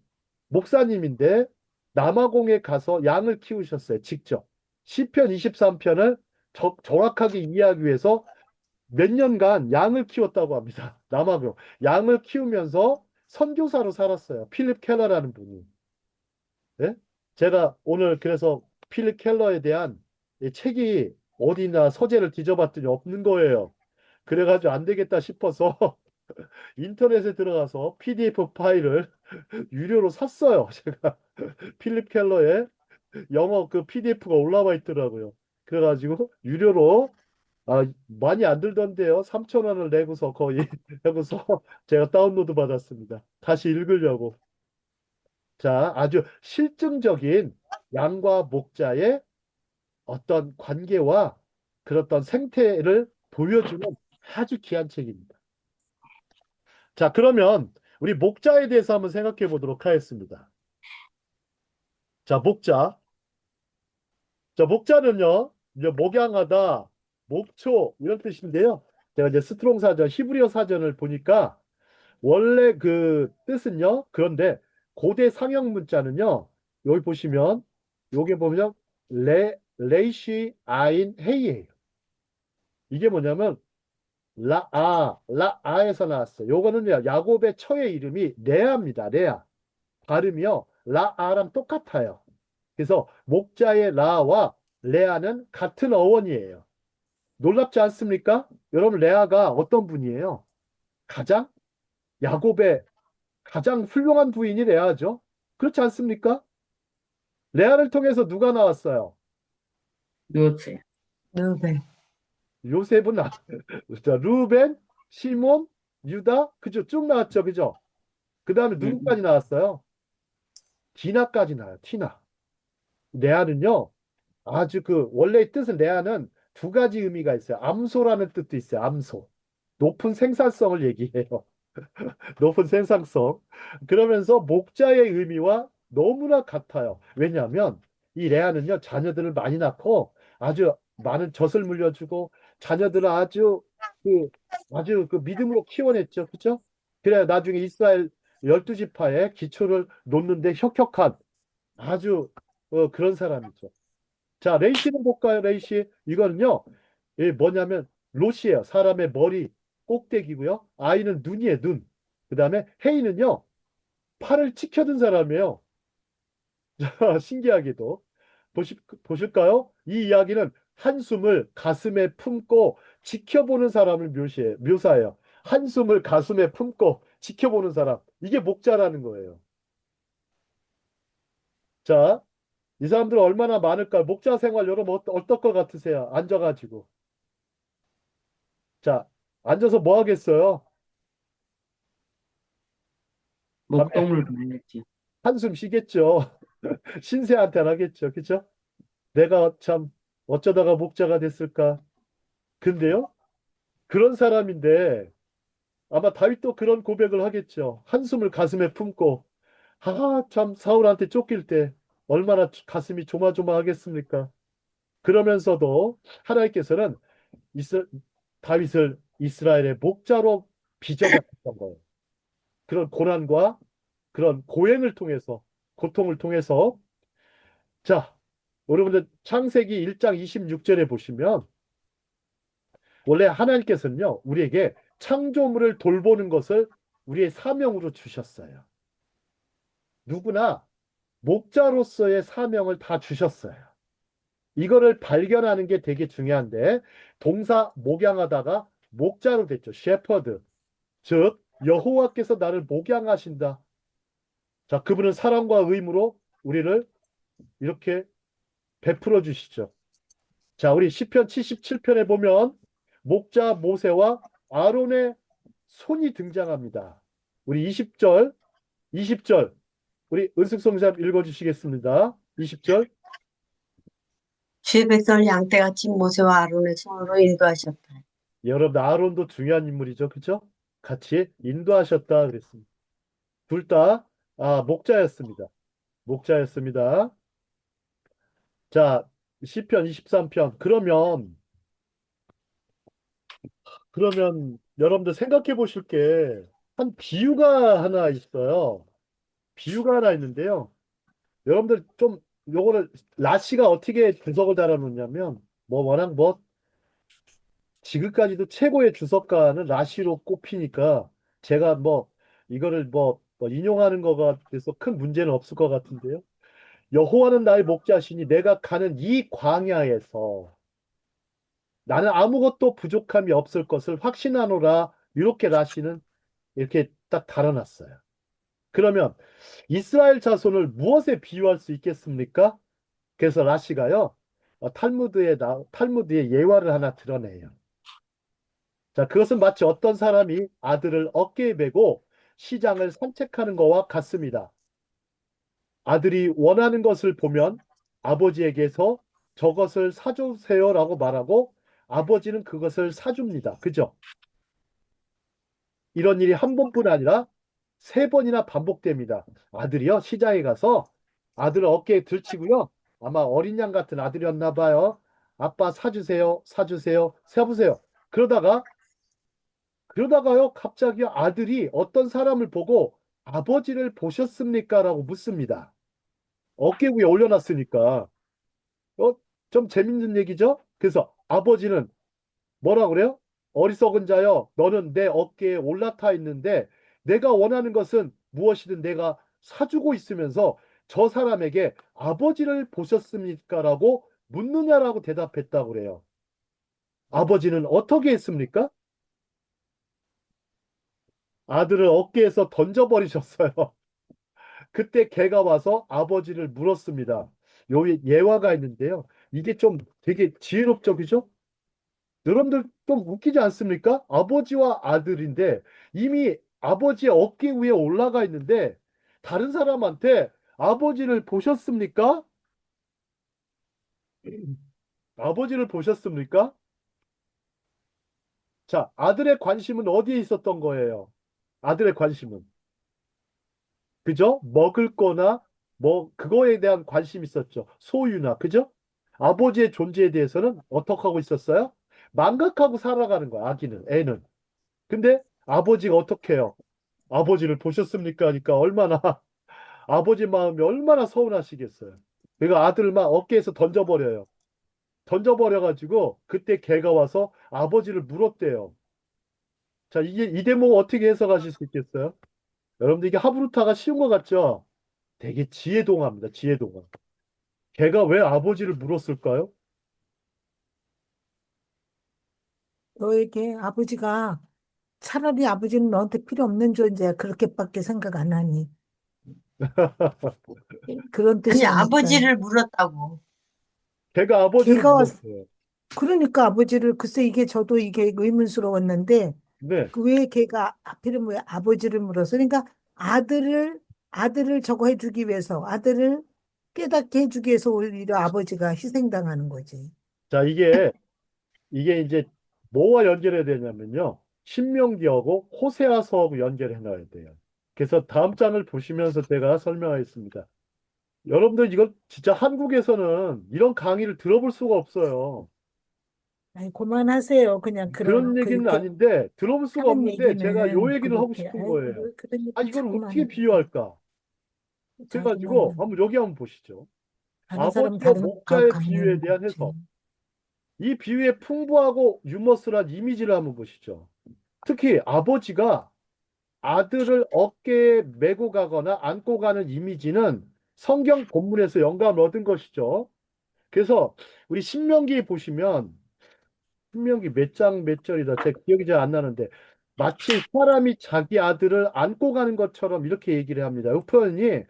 목사님인데 남아공에 가서 양을 키우셨어요. 직접. 시편 23편을 정확하게 이해하기 위해서 몇 년간 양을 키웠다고 합니다. 남아공. 양을 키우면서 선교사로 살았어요. 필립 켈러라는 분이. 네? 제가 오늘 그래서 필립 켈러에 대한 이 책이 어디나 서재를 뒤져봤더니 없는 거예요. 그래가지고 안 되겠다 싶어서 인터넷에 들어가서 PDF 파일을 유료로 샀어요. 제가 필립 켈러의 영어 그 PDF가 올라와 있더라고요. 그래가지고 유료로 많이 안 들던데요. 3천 원을 내고서 거의 하고서 제가 다운로드 받았습니다. 다시 읽으려고. 자, 아주 실증적인 양과 목자의 어떤 관계와 그런 어떤 생태를 보여주는 아주 귀한 책입니다. 자, 그러면 우리 목자에 대해서 한번 생각해 보도록 하겠습니다. 자, 목자. 자, 목자는요, 이제 목양하다, 목초 이런 뜻인데요. 제가 이제 스트롱 사전, 히브리어 사전을 보니까 원래 그 뜻은요. 그런데 고대 상형 문자는요. 여기 보시면 요게 보면 레이시 아인 헤이예요. 이게 뭐냐면 라아에서 나왔어요. 요거는요. 야곱의 처의 이름이 레아입니다. 레아. 발음이요. 라아랑 똑같아요. 그래서 목자의 라와 레아는 같은 어원이에요. 놀랍지 않습니까? 여러분 레아가 어떤 분이에요? 가장 야곱의 가장 훌륭한 부인이 레아죠. 그렇지 않습니까? 레아를 통해서 누가 나왔어요? 요셉, 르벤. 요셉은 자, 루벤, 시몬, 유다, 그죠? 쭉 나왔죠, 그죠? 그 다음에 음, 누구까지 나왔어요? 디나까지 나와요. 티나. 레아는요, 아주 그 원래의 뜻은 레아는 두 가지 의미가 있어요. 암소라는 뜻도 있어요. 암소. 높은 생산성을 얘기해요. 높은 생산성. 그러면서 목자의 의미와 너무나 같아요. 왜냐하면 이 레아는요, 자녀들을 많이 낳고 아주 많은 젖을 물려주고 자녀들을 그, 아주 그 믿음으로 키워냈죠. 그죠? 그래 나중에 이스라엘 12지파의 기초를 놓는데 혁혁한 아주 그런 사람이죠. 자, 레이시는 볼까요? 레이시. 이거는요, 뭐냐면 롯이에요. 사람의 머리 꼭대기고요. 아이는 눈이에요, 눈. 그 다음에 헤이는요, 팔을 치켜든 사람이에요. 신기하게도. 보실까요? 이 이야기는 한숨을 가슴에 품고 지켜보는 사람을 묘사해요. 한숨을 가슴에 품고 지켜보는 사람. 이게 목자라는 거예요. 자, 이 사람들 얼마나 많을까요? 목자 생활 여러분 어떨 것 같으세요? 앉아가지고. 자, 앉아서 뭐 하겠어요? 밤에 목동물 봐야지. 한숨 쉬겠죠. 신세한테 하겠죠. 그죠? 내가 참 어쩌다가 목자가 됐을까? 근데요, 그런 사람인데 아마 다윗도 그런 고백을 하겠죠. 한숨을 가슴에 품고, 참 사울한테 쫓길 때 얼마나 가슴이 조마조마하겠습니까? 그러면서도 하나님께서는 이스, 다윗을 이스라엘의 목자로 빚어가셨던 거예요. 그런 고난과 그런 고행을 통해서, 고통을 통해서. 자, 여러분들 창세기 1장 26절에 보시면 원래 하나님께서는요, 우리에게 창조물을 돌보는 것을 우리의 사명으로 주셨어요. 누구나 목자로서의 사명을 다 주셨어요. 이거를 발견하는 게 되게 중요한데, 동사 목양하다가 목자로 됐죠. 셰퍼드. 즉, 여호와께서 나를 목양하신다. 자, 그분은 사랑과 의무로 우리를 이렇게 베풀어 주시죠. 자, 우리 시편 77편에 보면 목자 모세와 아론의 손이 등장합니다. 우리 20절, 우리 은숙성사 읽어주시겠습니다. 20절. 주의 백성을 양떼같이 모세와 아론의 손으로 인도하셨다. 여러분, 아론도 중요한 인물이죠. 그죠? 같이 인도하셨다 그랬습니다. 둘 다, 목자였습니다. 목자였습니다. 자, 시편 23편. 그러면 여러분들 생각해 보실 게 한 비유가 하나 있어요. 비유가 하나 있는데요. 여러분들 좀 요거를 라시가 어떻게 주석을 달아놓냐면 뭐 워낙 뭐 지금까지도 최고의 주석가는 라시로 꼽히니까 제가 뭐 이거를 뭐 인용하는 거가 돼서 큰 문제는 없을 것 같은데요. 여호와는 나의 목자시니 내가 가는 이 광야에서 나는 아무것도 부족함이 없을 것을 확신하노라. 이렇게 라시는 이렇게 딱 달아놨어요. 그러면 이스라엘 자손을 무엇에 비유할 수 있겠습니까? 그래서 라시가요, 탈무드의 예화를 하나 드러내요. 자, 그것은 마치 어떤 사람이 아들을 어깨에 메고 시장을 산책하는 것과 같습니다. 아들이 원하는 것을 보면 아버지에게서 저것을 사주세요라고 말하고 아버지는 그것을 사줍니다. 그죠? 이런 일이 한 번뿐 아니라 세 번이나 반복됩니다. 아들이요, 시장에 가서 아들을 어깨에 들치고요. 아마 어린 양 같은 아들이었나 봐요. 아빠 사주세요, 사주세요, 세보세요. 그러다가요, 갑자기 아들이 어떤 사람을 보고 아버지를 보셨습니까? 라고 묻습니다. 어깨 위에 올려놨으니까. 어, 좀 재밌는 얘기죠? 그래서 아버지는 뭐라 그래요? 어리석은 자여, 너는 내 어깨에 올라타 있는데 내가 원하는 것은 무엇이든 내가 사주고 있으면서 저 사람에게 아버지를 보셨습니까? 라고 묻느냐라고 대답했다고 그래요. 아버지는 어떻게 했습니까? 아들을 어깨에서 던져버리셨어요. 그때 개가 와서 아버지를 물었습니다. 요 예화가 있는데요. 이게 좀 되게 지혜롭죠, 그죠? 여러분들 좀 웃기지 않습니까? 아버지와 아들인데 이미 아버지의 어깨 위에 올라가 있는데 다른 사람한테 아버지를 보셨습니까? 아버지를 보셨습니까? 자, 아들의 관심은 어디에 있었던 거예요? 아들의 관심은. 그죠? 먹을 거나 뭐 그거에 대한 관심이 있었죠. 소유나 그죠? 아버지의 존재에 대해서는 어떻게 하고 있었어요? 망각하고 살아가는 거야, 아기는, 애는. 근데 아버지가 어떻게 해요? 아버지를 보셨습니까? 하니까 얼마나 아버지 마음이 얼마나 서운하시겠어요. 그러니까 아들을 막 어깨에서 던져버려요. 던져버려가지고 그때 개가 와서 아버지를 물었대요. 자, 이게 이 대목 어떻게 해석하실 수 있겠어요? 여러분들 이게 하브루타가 쉬운 것 같죠? 되게 지혜동화입니다. 지혜동화. 걔가 왜 아버지를 물었을까요? 너에게 아버지가 차라리 아버지는 너한테 필요 없는 존재야. 그렇게밖에 생각 안 하니. 그런 아니, 뜻이 아닐까요? 아버지를 물었다고. 걔가 아버지를 걔가 왔, 물었어요. 그러니까 아버지를, 글쎄 이게 저도 이게 의문스러웠는데, 네. 그 왜 걔가 하필이면 왜 아버지를 물어서, 그러니까 아들을 저거 해주기 위해서, 아들을 깨닫게 해주기 위해서 오히려 아버지가 희생당하는 거지. 자, 이게 이제 뭐와 연결해야 되냐면요. 신명기하고 호세아서하고 연결해 놔야 돼요. 그래서 다음 장을 보시면서 제가 설명하겠습니다. 여러분들 이거 진짜 한국에서는 이런 강의를 들어볼 수가 없어요. 아니, 그만하세요. 그냥 그런 얘기는 그렇게 아닌데 들어볼 수가 하는 없는데 제가 요 얘기는 얘기를 하고 그렇게, 싶은 거예요. 아이고, 그런 아, 얘기 이걸 자꾸만 어떻게 하니까. 비유할까? 그래가지고 자꾸만. 한번 여기 한번 보시죠. 다른 사람 아버지와 다른 목자의 비유에 강의하는 대한 거지. 해석. 이 비유의 풍부하고 유머스한 이미지를 한번 보시죠. 특히 아버지가 아들을 어깨에 메고 가거나 안고 가는 이미지는 성경 본문에서 영감을 얻은 것이죠. 그래서 우리 신명기 보시면 신명기 몇 장 몇 절이다. 제 기억이 잘 안 나는데 마치 사람이 자기 아들을 안고 가는 것처럼 이렇게 얘기를 합니다. 이 표현이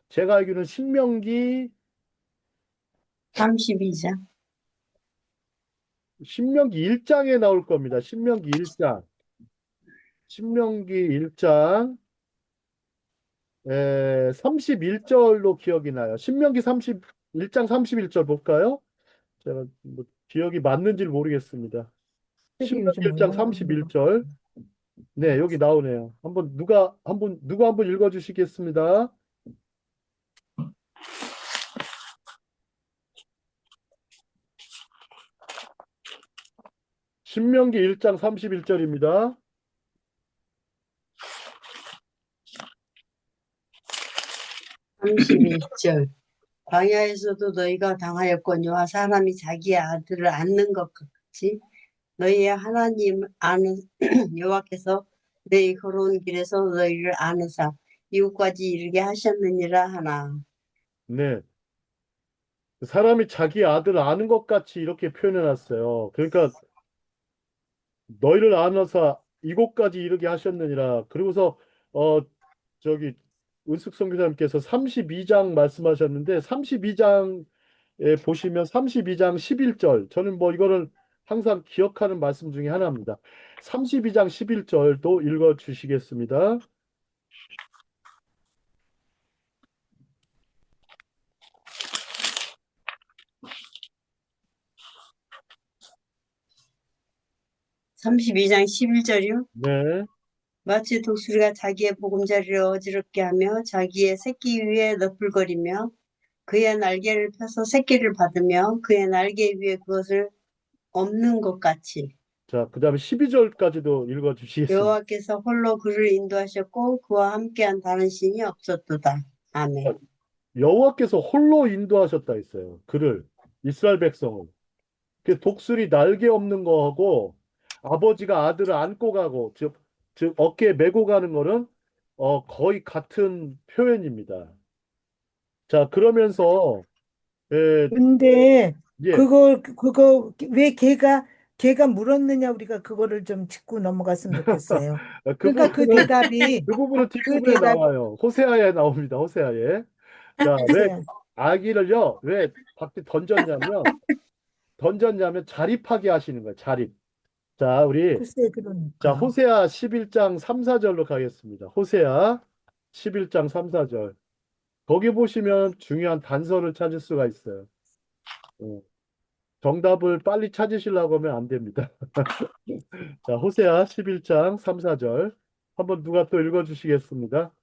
제가 알기로는 삼십이장 신명기 1장에 나올 겁니다. 신명기 1장. 신명기 1장 31절로 기억이 나요. 신명기 1장 31절 볼까요? 제가 뭐 기억이 맞는지 모르겠습니다. 책이 신명기 요즘 1장 얼마나 많은 거. 31절. 네, 여기 나오네요. 누가 한번 읽어 주시겠습니다. 신명기 1장 31절입니다. 31절 광야에서도 너희가 당하였거니와 사람이 자기의 아들을 안는 것 같이 너희의 하나님 아는 여호와께서 너희 걸어온 길에서 너희를 아느사 이곳까지 이르게 하셨느니라 하나. 네. 사람이 자기 아들을 아는 것 같이 이렇게 표현해 놨어요. 그러니까 너희를 안아서 이곳까지 이르게 하셨느니라. 그리고서 어 저기 은숙 선교사님께서 32장 말씀하셨는데 32장 보시면 32장 11절. 저는 뭐 이거를 항상 기억하는 말씀 중에 하나입니다. 32장 11절도 읽어 주시겠습니다. 32장 11절이요. 네. 마치 독수리가 자기의 보금자리를 어지럽게 하며 자기의 새끼 위에 너풀거리며 그의 날개를 펴서 새끼를 받으며 그의 날개 위에 그것을 엎는 것 같이 자, 그다음에 12절까지도 읽어 주시겠습니다. 여호와께서 홀로 그를 인도하셨고 그와 함께한 다른 신이 없었도다. 아멘. 여호와께서 홀로 인도하셨다 했어요. 그를 이스라엘 백성을. 그 독수리 날개 없는 거하고 아버지가 아들을 안고 가고 즉 어깨에 메고 가는 거는 거의 같은 표현입니다. 자, 그러면서 예, 근데 예. 그거 왜 걔가 물었느냐 우리가 그거를 좀 짚고 넘어갔으면 좋겠어요. 그 그러니까 그 부분은 대답이 그 부분은 그 뒷부분에 대답 나와요. 호세아에 나옵니다. 호세아에. 자, 왜 글쎄요. 아기를요? 왜 밖에 던졌냐면 자립하게 하시는 거예요. 자립. 자, 우리 글쎄 자, 그러니까 호세아 11장 3, 4절로 가겠습니다. 호세아 11장 3, 4절. 거기 보시면 중요한 단서를 찾을 수가 있어요. 어, 정답을 빨리 찾으시려고 하면 안 됩니다. 자, 호세아 11장 3, 4절. 한번 누가 또 읽어 주시겠습니다.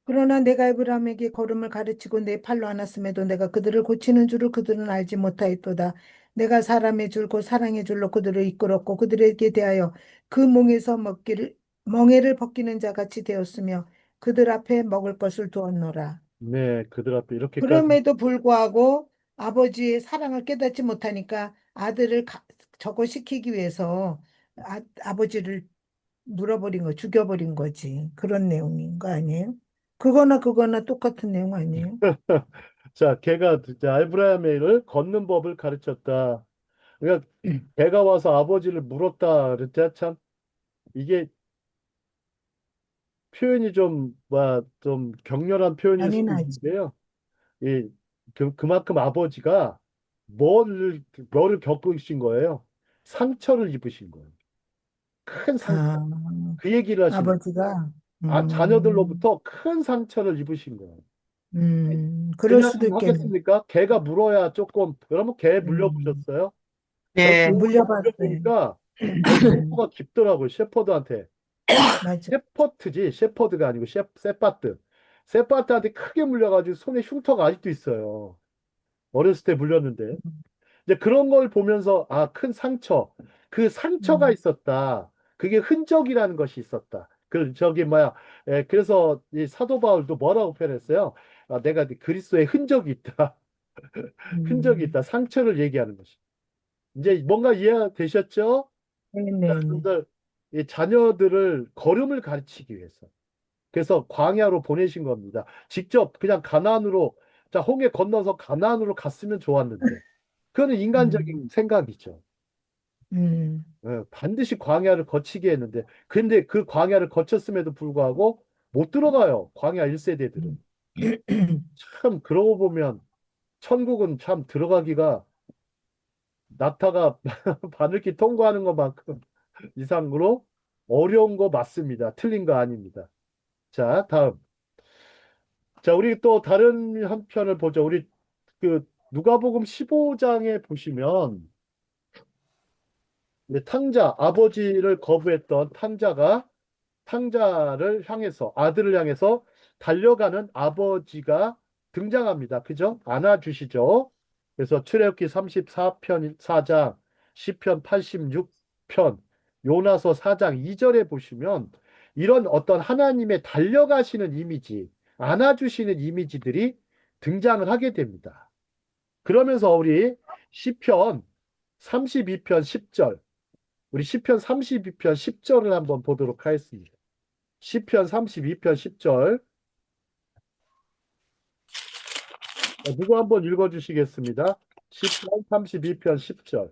그러나 내가 에브라임에게 걸음을 가르치고 내 팔로 안았음에도 내가 그들을 고치는 줄을 그들은 알지 못하였도다. 내가 사람의 줄 곧 사랑의 줄로 그들을 이끌었고 그들에게 대하여 그 멍에를 벗기는 자 같이 되었으며 그들 앞에 먹을 것을 두었노라. 네, 그들 앞에 이렇게까지. 그럼에도 불구하고 아버지의 사랑을 깨닫지 못하니까 아들을 저거 시키기 위해서 아버지를 물어버린 거, 죽여버린 거지. 그런 내용인 거 아니에요? 그거나 똑같은 내용 아니에요? 자, 걔가 자, 에브라임을 걷는 법을 가르쳤다. 그러니까 걔가 와서 아버지를 물었다 그랬자 참 이게 표현이 좀 격렬한 표현일 수도 잔인하지. 있는데요. 이 그만큼 아버지가 뭐를 겪으신 거예요? 상처를 입으신 거예요. 큰 상처. 아, 그 얘기를 하시는 거예요. 아버지가, 자녀들로부터 큰 상처를 입으신 거예요. 그럴 그냥 수도 있겠네. 하겠습니까? 개가 물어야 조금, 여러분 개 음, 물려보셨어요? 저 네. 물려봤어요. 물려보니까 음, 상처가 깊더라고요. 셰퍼드한테. 맞아. 셰퍼드가 아니고 세파트. 세파트한테 크게 물려가지고 손에 흉터가 아직도 있어요. 어렸을 때 물렸는데. 이제 그런 걸 보면서 큰 상처. 그 상처가 음, 있었다. 그게 흔적이라는 것이 있었다. 그래서 이 사도 바울도 뭐라고 표현했어요? 내가 그리스도의 흔적이 있다. 흔적이 음, 있다. 상처를 얘기하는 것이. 이제 뭔가 이해되셨죠? 네네네. 여러분들, 이 자녀들을 걸음을 가르치기 위해서. 그래서 광야로 보내신 겁니다. 직접 그냥 가나안으로, 자, 홍해 건너서 가나안으로 갔으면 좋았는데. 그거는 음, 인간적인 생각이죠. 음, 반드시 광야를 거치게 했는데, 근데 그 광야를 거쳤음에도 불구하고 못 들어가요. 광야 1세대들은. 음. 참, 그러고 보면 천국은 참 들어가기가 낙타가 바늘길 통과하는 것만큼 이상으로 어려운 거 맞습니다. 틀린 거 아닙니다. 자, 다음. 자, 우리 또 다른 한 편을 보죠. 우리 누가복음 15장에 보시면 탕자, 아버지를 거부했던 탕자를 향해서, 아들을 향해서 달려가는 아버지가 등장합니다. 그죠? 안아주시죠. 그래서 출애굽기 34편 4장, 시편 86편, 요나서 4장 2절에 보시면 이런 어떤 하나님의 달려가시는 이미지, 안아주시는 이미지들이 등장을 하게 됩니다. 그러면서 우리 시편 32편 10절, 우리 시편 32편 10절을 한번 보도록 하겠습니다. 시편 32편 10절. 누구 한번 읽어주시겠습니다. 시편 32편 10절.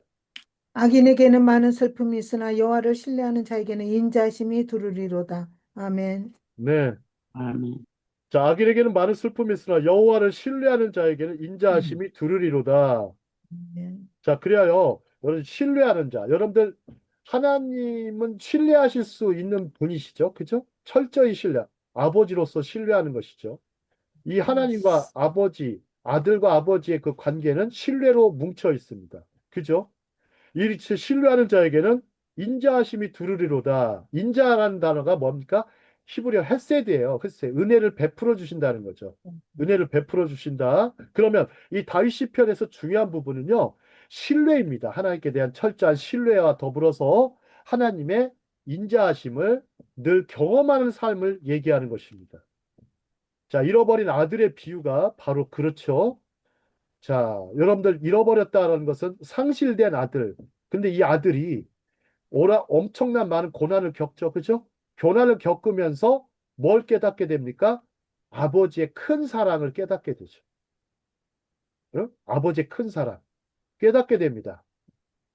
악인에게는 많은 슬픔이 있으나 여호와를 신뢰하는 자에게는 인자심이 두루리로다. 아멘. 네. 아멘. 자, 악인에게는 많은 슬픔이 있으나 여호와를 신뢰하는 자에게는 인자하심이 두르리로다. 네. 자, 그래요. 여러분 신뢰하는 자. 여러분들 하나님은 신뢰하실 수 있는 분이시죠. 그죠? 철저히 신뢰. 아버지로서 신뢰하는 것이죠. 이 하나님과 아버지, 아들과 아버지의 그 관계는 신뢰로 뭉쳐 있습니다. 그죠? 이 신뢰하는 자에게는 인자하심이 두루리로다. 인자라는 단어가 뭡니까? 히브리어 헤세드예요. 헤세드. 은혜를 베풀어 주신다는 거죠. 은혜를 베풀어 주신다. 그러면 이 다윗 시편에서 중요한 부분은요. 신뢰입니다. 하나님께 대한 철저한 신뢰와 더불어서 하나님의 인자하심을 늘 경험하는 삶을 얘기하는 것입니다. 자, 잃어버린 아들의 비유가 바로 그렇죠. 자, 여러분들 잃어버렸다는 것은 상실된 아들. 근데 이 아들이 엄청난 많은 고난을 겪죠. 그죠? 고난을 겪으면서 뭘 깨닫게 됩니까? 아버지의 큰 사랑을 깨닫게 되죠. 응? 아버지의 큰 사랑. 깨닫게 됩니다.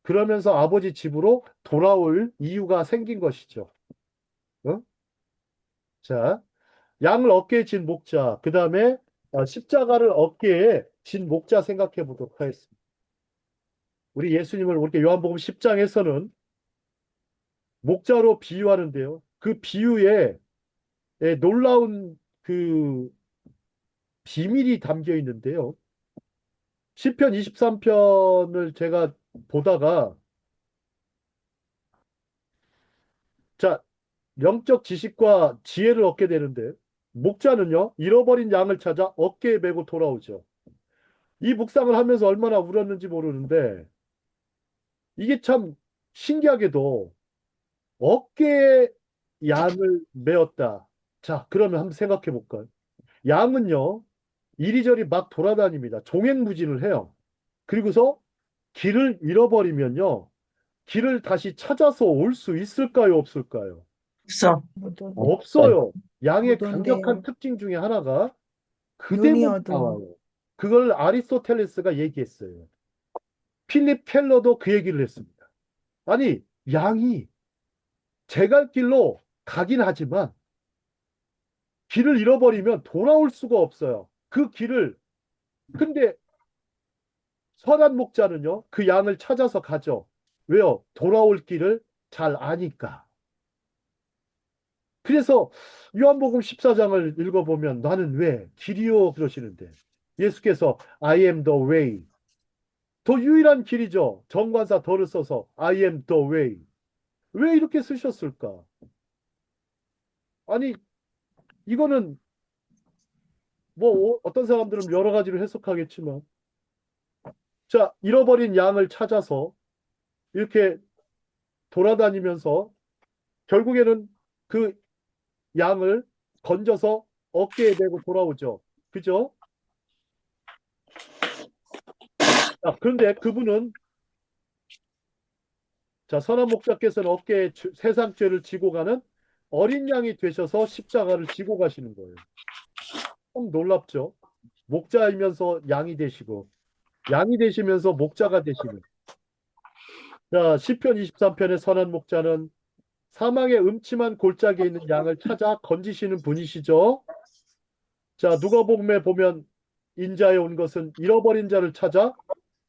그러면서 아버지 집으로 돌아올 이유가 생긴 것이죠. 응? 자, 양을 어깨에 진 목자. 그 다음에 십자가를 어깨에 진 목자 생각해 보도록 하겠습니다. 우리 예수님을 이렇게 요한복음 10장에서는 목자로 비유하는데요. 그 비유에 놀라운 그 비밀이 담겨 있는데요. 시편 23편을 제가 보다가 자, 영적 지식과 지혜를 얻게 되는데 목자는요, 잃어버린 양을 찾아 어깨에 메고 돌아오죠. 이 묵상을 하면서 얼마나 울었는지 모르는데 이게 참 신기하게도 어깨에 양을 메었다. 자, 그러면 한번 생각해 볼까요? 양은요, 이리저리 막 돌아다닙니다. 종횡무진을 해요. 그리고서 길을 잃어버리면요, 길을 다시 찾아서 올 수 있을까요, 없을까요? 없어. 못 온- 없어요. 양의 못 온대요. 강력한 특징 중에 하나가 눈이 그대로 어두워. 나와요. 그걸 아리스토텔레스가 얘기했어요. 필립 켈러도 그 얘기를 했습니다. 아니, 양이 제갈 길로 가긴 하지만 길을 잃어버리면 돌아올 수가 없어요. 그 길을, 근데 선한 목자는요, 그 양을 찾아서 가죠. 왜요? 돌아올 길을 잘 아니까. 그래서 요한복음 14장을 읽어보면 나는 왜 길이요 그러시는데 예수께서 I am the way. 더 유일한 길이죠. 정관사 더를 써서 I am the way. 왜 이렇게 쓰셨을까? 아니, 이거는 뭐 어떤 사람들은 여러 가지로 해석하겠지만 자, 잃어버린 양을 찾아서 이렇게 돌아다니면서 결국에는 그 양을 건져서 어깨에 메고 돌아오죠. 그죠? 자, 그런데 그분은 자, 선한 목자께서는 어깨에 세상 죄를 지고 가는 어린 양이 되셔서 십자가를 지고 가시는 거예요. 참 놀랍죠? 목자이면서 양이 되시고 양이 되시면서 목자가 되시는. 자, 시편 23편의 선한 목자는 사망의 음침한 골짜기에 있는 양을 찾아 건지시는 분이시죠. 자, 누가복음에 보면 인자에 온 것은 잃어버린 자를 찾아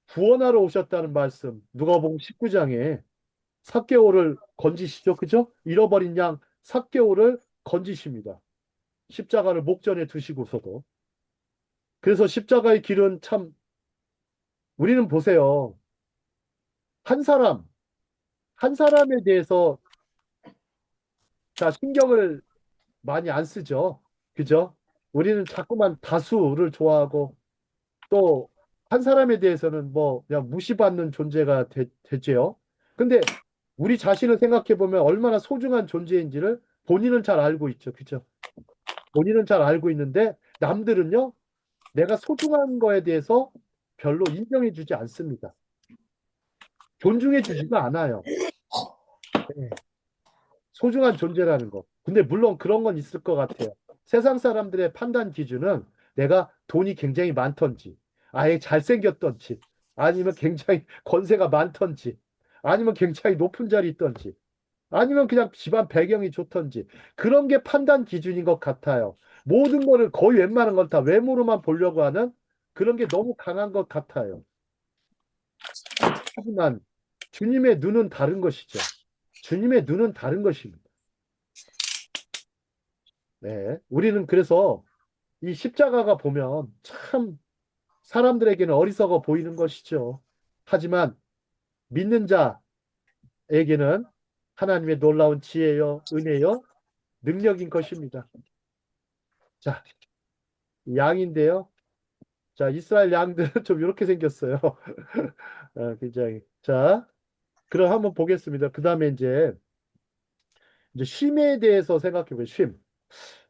구원하러 오셨다는 말씀. 누가복음 19장에 삭개오를 건지시죠. 그죠? 잃어버린 양 삭개오를 건지십니다. 십자가를 목전에 두시고서도. 그래서 십자가의 길은 참 우리는 보세요. 한 사람, 한 사람에 대해서 자, 신경을 많이 안 쓰죠. 그죠? 우리는 자꾸만 다수를 좋아하고 또 한 사람에 대해서는 뭐 그냥 무시받는 존재가 되죠. 근데 우리 자신을 생각해 보면 얼마나 소중한 존재인지를 본인은 잘 알고 있죠. 그죠? 본인은 잘 알고 있는데 남들은요, 내가 소중한 거에 대해서 별로 인정해 주지 않습니다. 존중해 주지도 않아요. 네. 소중한 존재라는 거. 근데 물론 그런 건 있을 것 같아요. 세상 사람들의 판단 기준은 내가 돈이 굉장히 많던지, 아예 잘생겼던지, 아니면 굉장히 권세가 많던지, 아니면 굉장히 높은 자리 있던지, 아니면 그냥 집안 배경이 좋던지, 그런 게 판단 기준인 것 같아요. 모든 거를 거의 웬만한 걸 다 외모로만 보려고 하는 그런 게 너무 강한 것 같아요. 하지만 주님의 눈은 다른 것이죠. 주님의 눈은 다른 것입니다. 네. 우리는 그래서 이 십자가가 보면 참 사람들에게는 어리석어 보이는 것이죠. 하지만 믿는 자에게는 하나님의 놀라운 지혜요, 은혜요, 능력인 것입니다. 자, 양인데요. 자, 이스라엘 양들은 좀 이렇게 생겼어요. 굉장히. 자, 그럼 한번 보겠습니다. 그 다음에 이제 쉼에 대해서 생각해 보요 쉼.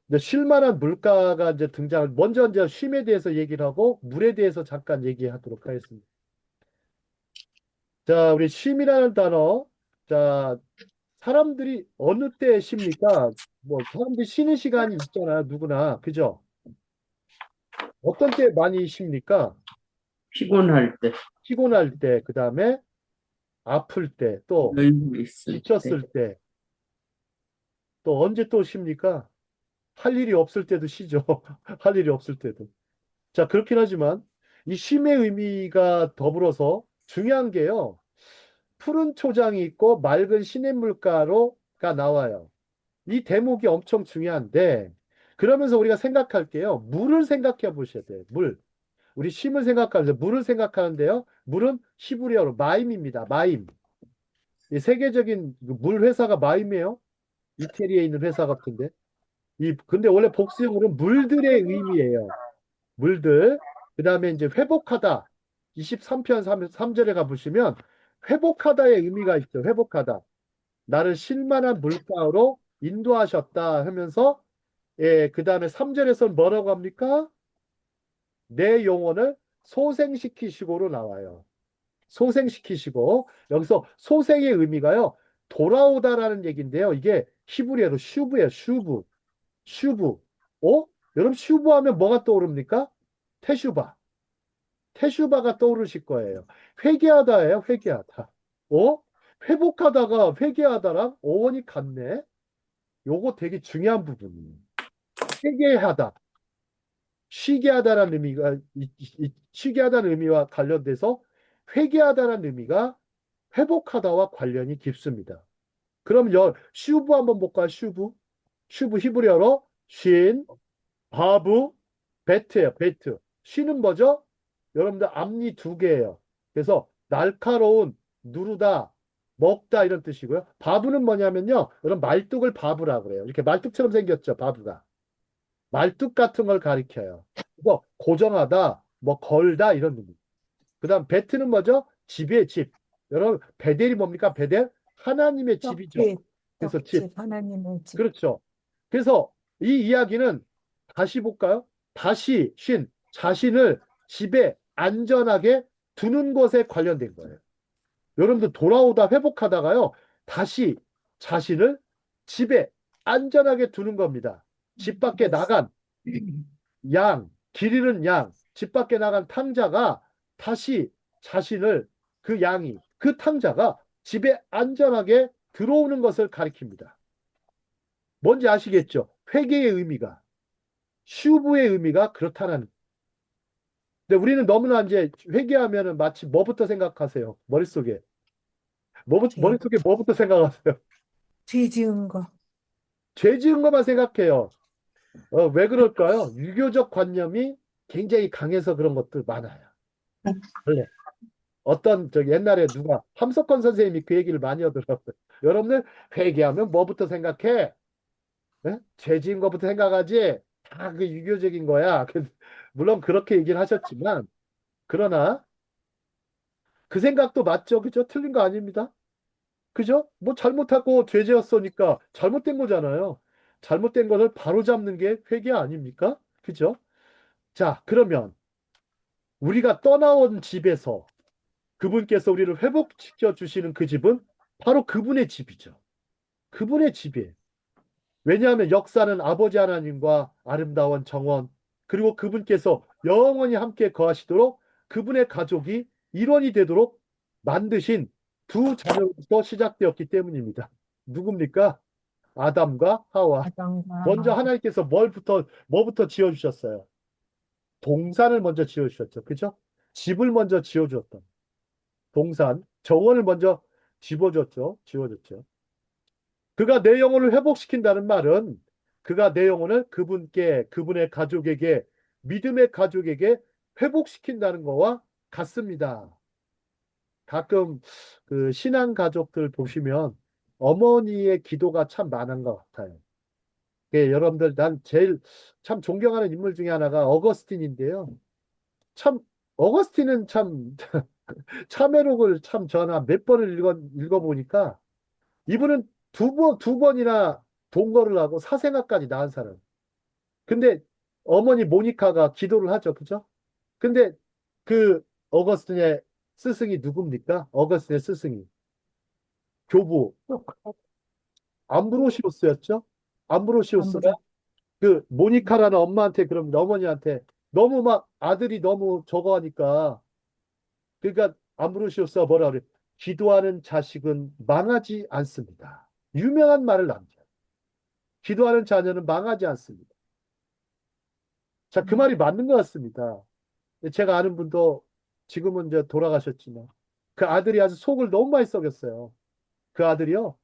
이제 쉴 만한 물가가 이제 등장을, 먼저 이제 쉼에 대해서 얘기를 하고, 물에 대해서 잠깐 얘기하도록 하겠습니다. 자, 우리 쉼이라는 단어. 자, 사람들이 어느 때 쉽니까? 뭐, 사람들이 쉬는 시간이 있잖아요. 누구나. 그죠? 어떤 때 많이 쉽니까? 피곤할 때, 피곤할 때, 그 다음에 아플 때, 또 여유 있을 때, 지쳤을 때, 또 언제 또 쉽니까? 할 일이 없을 때도 쉬죠. 할 일이 없을 때도. 자, 그렇긴 하지만 이 쉼의 의미가 더불어서 중요한 게요. 푸른 초장이 있고 맑은 시냇물가로가 나와요. 이 대목이 엄청 중요한데 그러면서 우리가 생각할게요. 물을 생각해 보셔야 돼요. 물. 우리 쉼을 생각하는데 물을 생각하는데요. 물은 히브리어로 마임입니다. 마임. 이 세계적인 그물 회사가 마임이에요. 이태리에 있는 회사 같은데. 근데 원래 복수형으로는 물들의 의미예요. 물들. 그 다음에 이제 회복하다. 23편 3절에 가보시면 회복하다의 의미가 있죠. 회복하다. 나를 쉴만한 물가로 인도하셨다 하면서 예, 그 다음에 3절에서는 뭐라고 합니까? 내 영혼을 소생시키시고로 나와요. 소생시키시고 여기서 소생의 의미가요. 돌아오다라는 얘기인데요. 이게 히브리어로 슈브예요. 슈브. 슈브. 어? 여러분 슈브 하면 뭐가 떠오릅니까? 테슈바. 테슈바가 떠오르실 거예요. 회개하다예요. 회개하다. 어? 회복하다가 회개하다랑 어원이 같네. 요거 되게 중요한 부분이에요. 회개하다. 쉬게 하다라는 의미가 쉬게 하다는 의미와 관련돼서 회개하다라는 의미가 회복하다와 관련이 깊습니다. 그럼 슈브 한번 볼까요? 슈브. 슈브 히브리어로 쉰, 바브, 베트예요. 베트. 쉬는 뭐죠? 여러분들 앞니 두 개예요. 그래서 날카로운, 누르다, 먹다 이런 뜻이고요. 바브는 뭐냐면요. 여러분 말뚝을 바브라 그래요. 이렇게 말뚝처럼 생겼죠. 바브가. 말뚝 같은 걸 가리켜요. 그래서 고정하다, 뭐 걸다 이런 의미. 그 다음 베트는 뭐죠? 집이에요. 집. 여러분 베델이 뭡니까? 베델? 하나님의 집이죠. 떡집, 그래서 집. 떡집, 하나님의 집. 그렇죠. 그래서 이 이야기는 다시 볼까요? 다시 쉰 자신을 집에 안전하게 두는 것에 관련된 거예요. 여러분들 돌아오다 회복하다가요. 다시 자신을 집에 안전하게 두는 겁니다. 집 밖에 나간 양, 길 잃은 양, 집 밖에 나간 탕자가 다시 자신을 그 양이, 그 탕자가 집에 안전하게 들어오는 것을 가리킵니다. 뭔지 아시겠죠? 회개의 의미가, 슈브의 의미가 그렇다는. 근데 우리는 너무나 이제 회개하면은 마치 뭐부터 생각하세요? 머릿속에. 머릿속에 뭐부터 생각하세요? 죄 지은 거. 죄 지은 것만 생각해요. 왜 그럴까요? 유교적 관념이 굉장히 강해서 그런 것들 많아요. 원래. 어떤 저기 옛날에 누가 함석헌 선생님이 그 얘기를 많이 하더라고요. 여러분들 회개하면 뭐부터 생각해? 예? 죄 지은 것부터 생각하지? 다 그 유교적인 거야. 물론 그렇게 얘기를 하셨지만 그러나 그 생각도 맞죠. 그죠? 틀린 거 아닙니다. 그죠? 뭐 잘못하고 죄 지었으니까 잘못된 거잖아요. 잘못된 것을 바로잡는 게 회개 아닙니까? 그죠? 자, 그러면 우리가 떠나온 집에서 그분께서 우리를 회복시켜 주시는 그 집은 바로 그분의 집이죠. 그분의 집이에요. 왜냐하면 역사는 아버지 하나님과 아름다운 정원, 그리고 그분께서 영원히 함께 거하시도록 그분의 가족이 일원이 되도록 만드신 두 자녀로부터 시작되었기 때문입니다. 누굽니까? 아담과 하와. 아담과 먼저 하와. 하나님께서 뭐부터 지어주셨어요? 동산을 먼저 지어주셨죠. 그죠? 집을 먼저 지어주었던. 동산, 정원을 먼저 지어줬죠. 그가 내 영혼을 회복시킨다는 말은 그가 내 영혼을 그분의 가족에게, 믿음의 가족에게 회복시킨다는 거와 같습니다. 가끔 그 신앙 가족들 보시면 어머니의 기도가 참 많은 것 같아요. 예, 여러분들, 난 제일 참 존경하는 인물 중에 하나가 어거스틴인데요. 참, 어거스틴은 참, 참회록을 참 저는 몇 번을 읽어보니까 이분은 두 번이나 동거를 하고 사생아까지 낳은 사람. 근데 어머니 모니카가 기도를 하죠. 그죠? 근데 그 어거스틴의 스승이 누굽니까? 어거스틴의 스승이. 교부. 암브로시우스였죠? 암브로시우스가 암브로 그 모니카라는 엄마한테 그럼 어머니한테 너무 막 아들이 너무 저거 하니까 그러니까 암브로시우스가 뭐라 그래? 기도하는 자식은 망하지 않습니다. 유명한 말을 남겨요. 기도하는 자녀는 망하지 않습니다. 자, 그 말이 맞는 것 같습니다. 제가 아는 분도 지금은 이제 돌아가셨지만 그 아들이 아주 속을 너무 많이 썩였어요. 그 아들이요.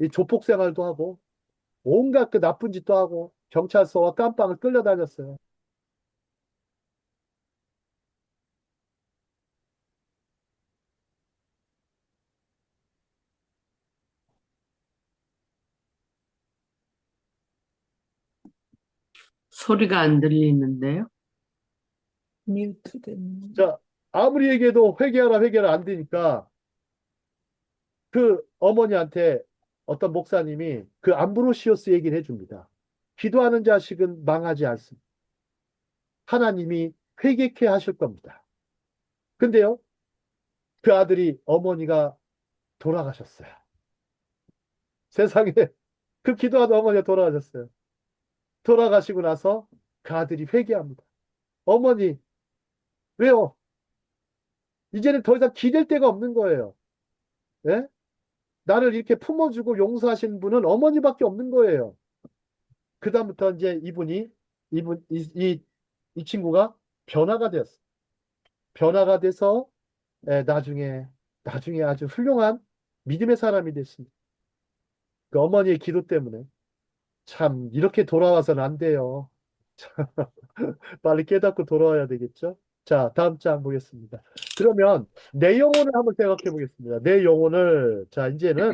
이 조폭 생활도 하고 온갖 그 나쁜 짓도 하고 경찰서와 깜빵을 끌려다녔어요. 소리가 안 들리는데요? 뮤트된. 자, 아무리 얘기해도 회개하라 안 되니까 그 어머니한테 어떤 목사님이 그 암브로시오스 얘기를 해줍니다. 기도하는 자식은 망하지 않습니다. 하나님이 회개케 하실 겁니다. 근데요, 그 아들이 어머니가 돌아가셨어요. 세상에 그 기도하던 어머니가 돌아가셨어요. 돌아가시고 나서 그 아들이 회개합니다. 어머니, 왜요? 이제는 더 이상 기댈 데가 없는 거예요. 예? 나를 이렇게 품어주고 용서하신 분은 어머니밖에 없는 거예요. 그다음부터 이제 이 친구가 변화가 되었어요. 변화가 돼서 나중에 아주 훌륭한 믿음의 사람이 됐습니다. 그 어머니의 기도 때문에 참 이렇게 돌아와서는 안 돼요. 빨리 깨닫고 돌아와야 되겠죠? 자, 다음 장 보겠습니다. 그러면 내 영혼을 한번 생각해 보겠습니다. 내 영혼을 자, 이제는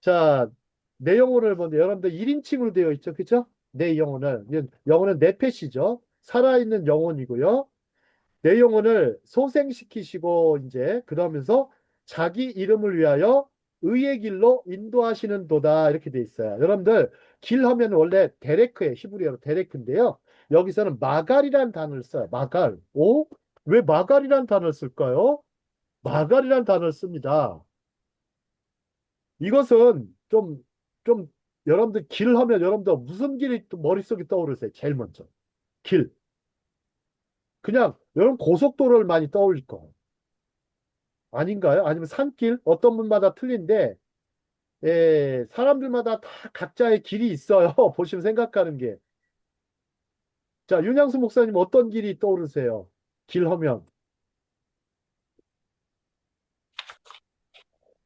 자, 내 영혼을 보는데 여러분들 1인칭으로 되어 있죠. 그죠? 내 영혼을. 영혼은 네페시죠. 살아있는 영혼이고요. 내 영혼을 소생시키시고 이제 그러면서 자기 이름을 위하여 의의 길로 인도하시는 도다 이렇게 돼 있어요. 여러분들 길 하면 원래 데레크에 히브리어로 데레크인데요. 여기서는 마갈이라는 단어를 써요. 마갈. 오? 왜 마갈이라는 단어를 쓸까요? 마갈이라는 단어를 씁니다. 이것은 좀 여러분들 길 하면 여러분들 무슨 길이 또 머릿속에 떠오르세요? 제일 먼저. 길. 그냥 여러분 고속도로를 많이 떠올릴 거예요. 아닌가요? 아니면 산길? 어떤 분마다 틀린데, 사람들마다 다 각자의 길이 있어요. 보시면 생각하는 게. 자, 윤양수 목사님 어떤 길이 떠오르세요? 길 하면.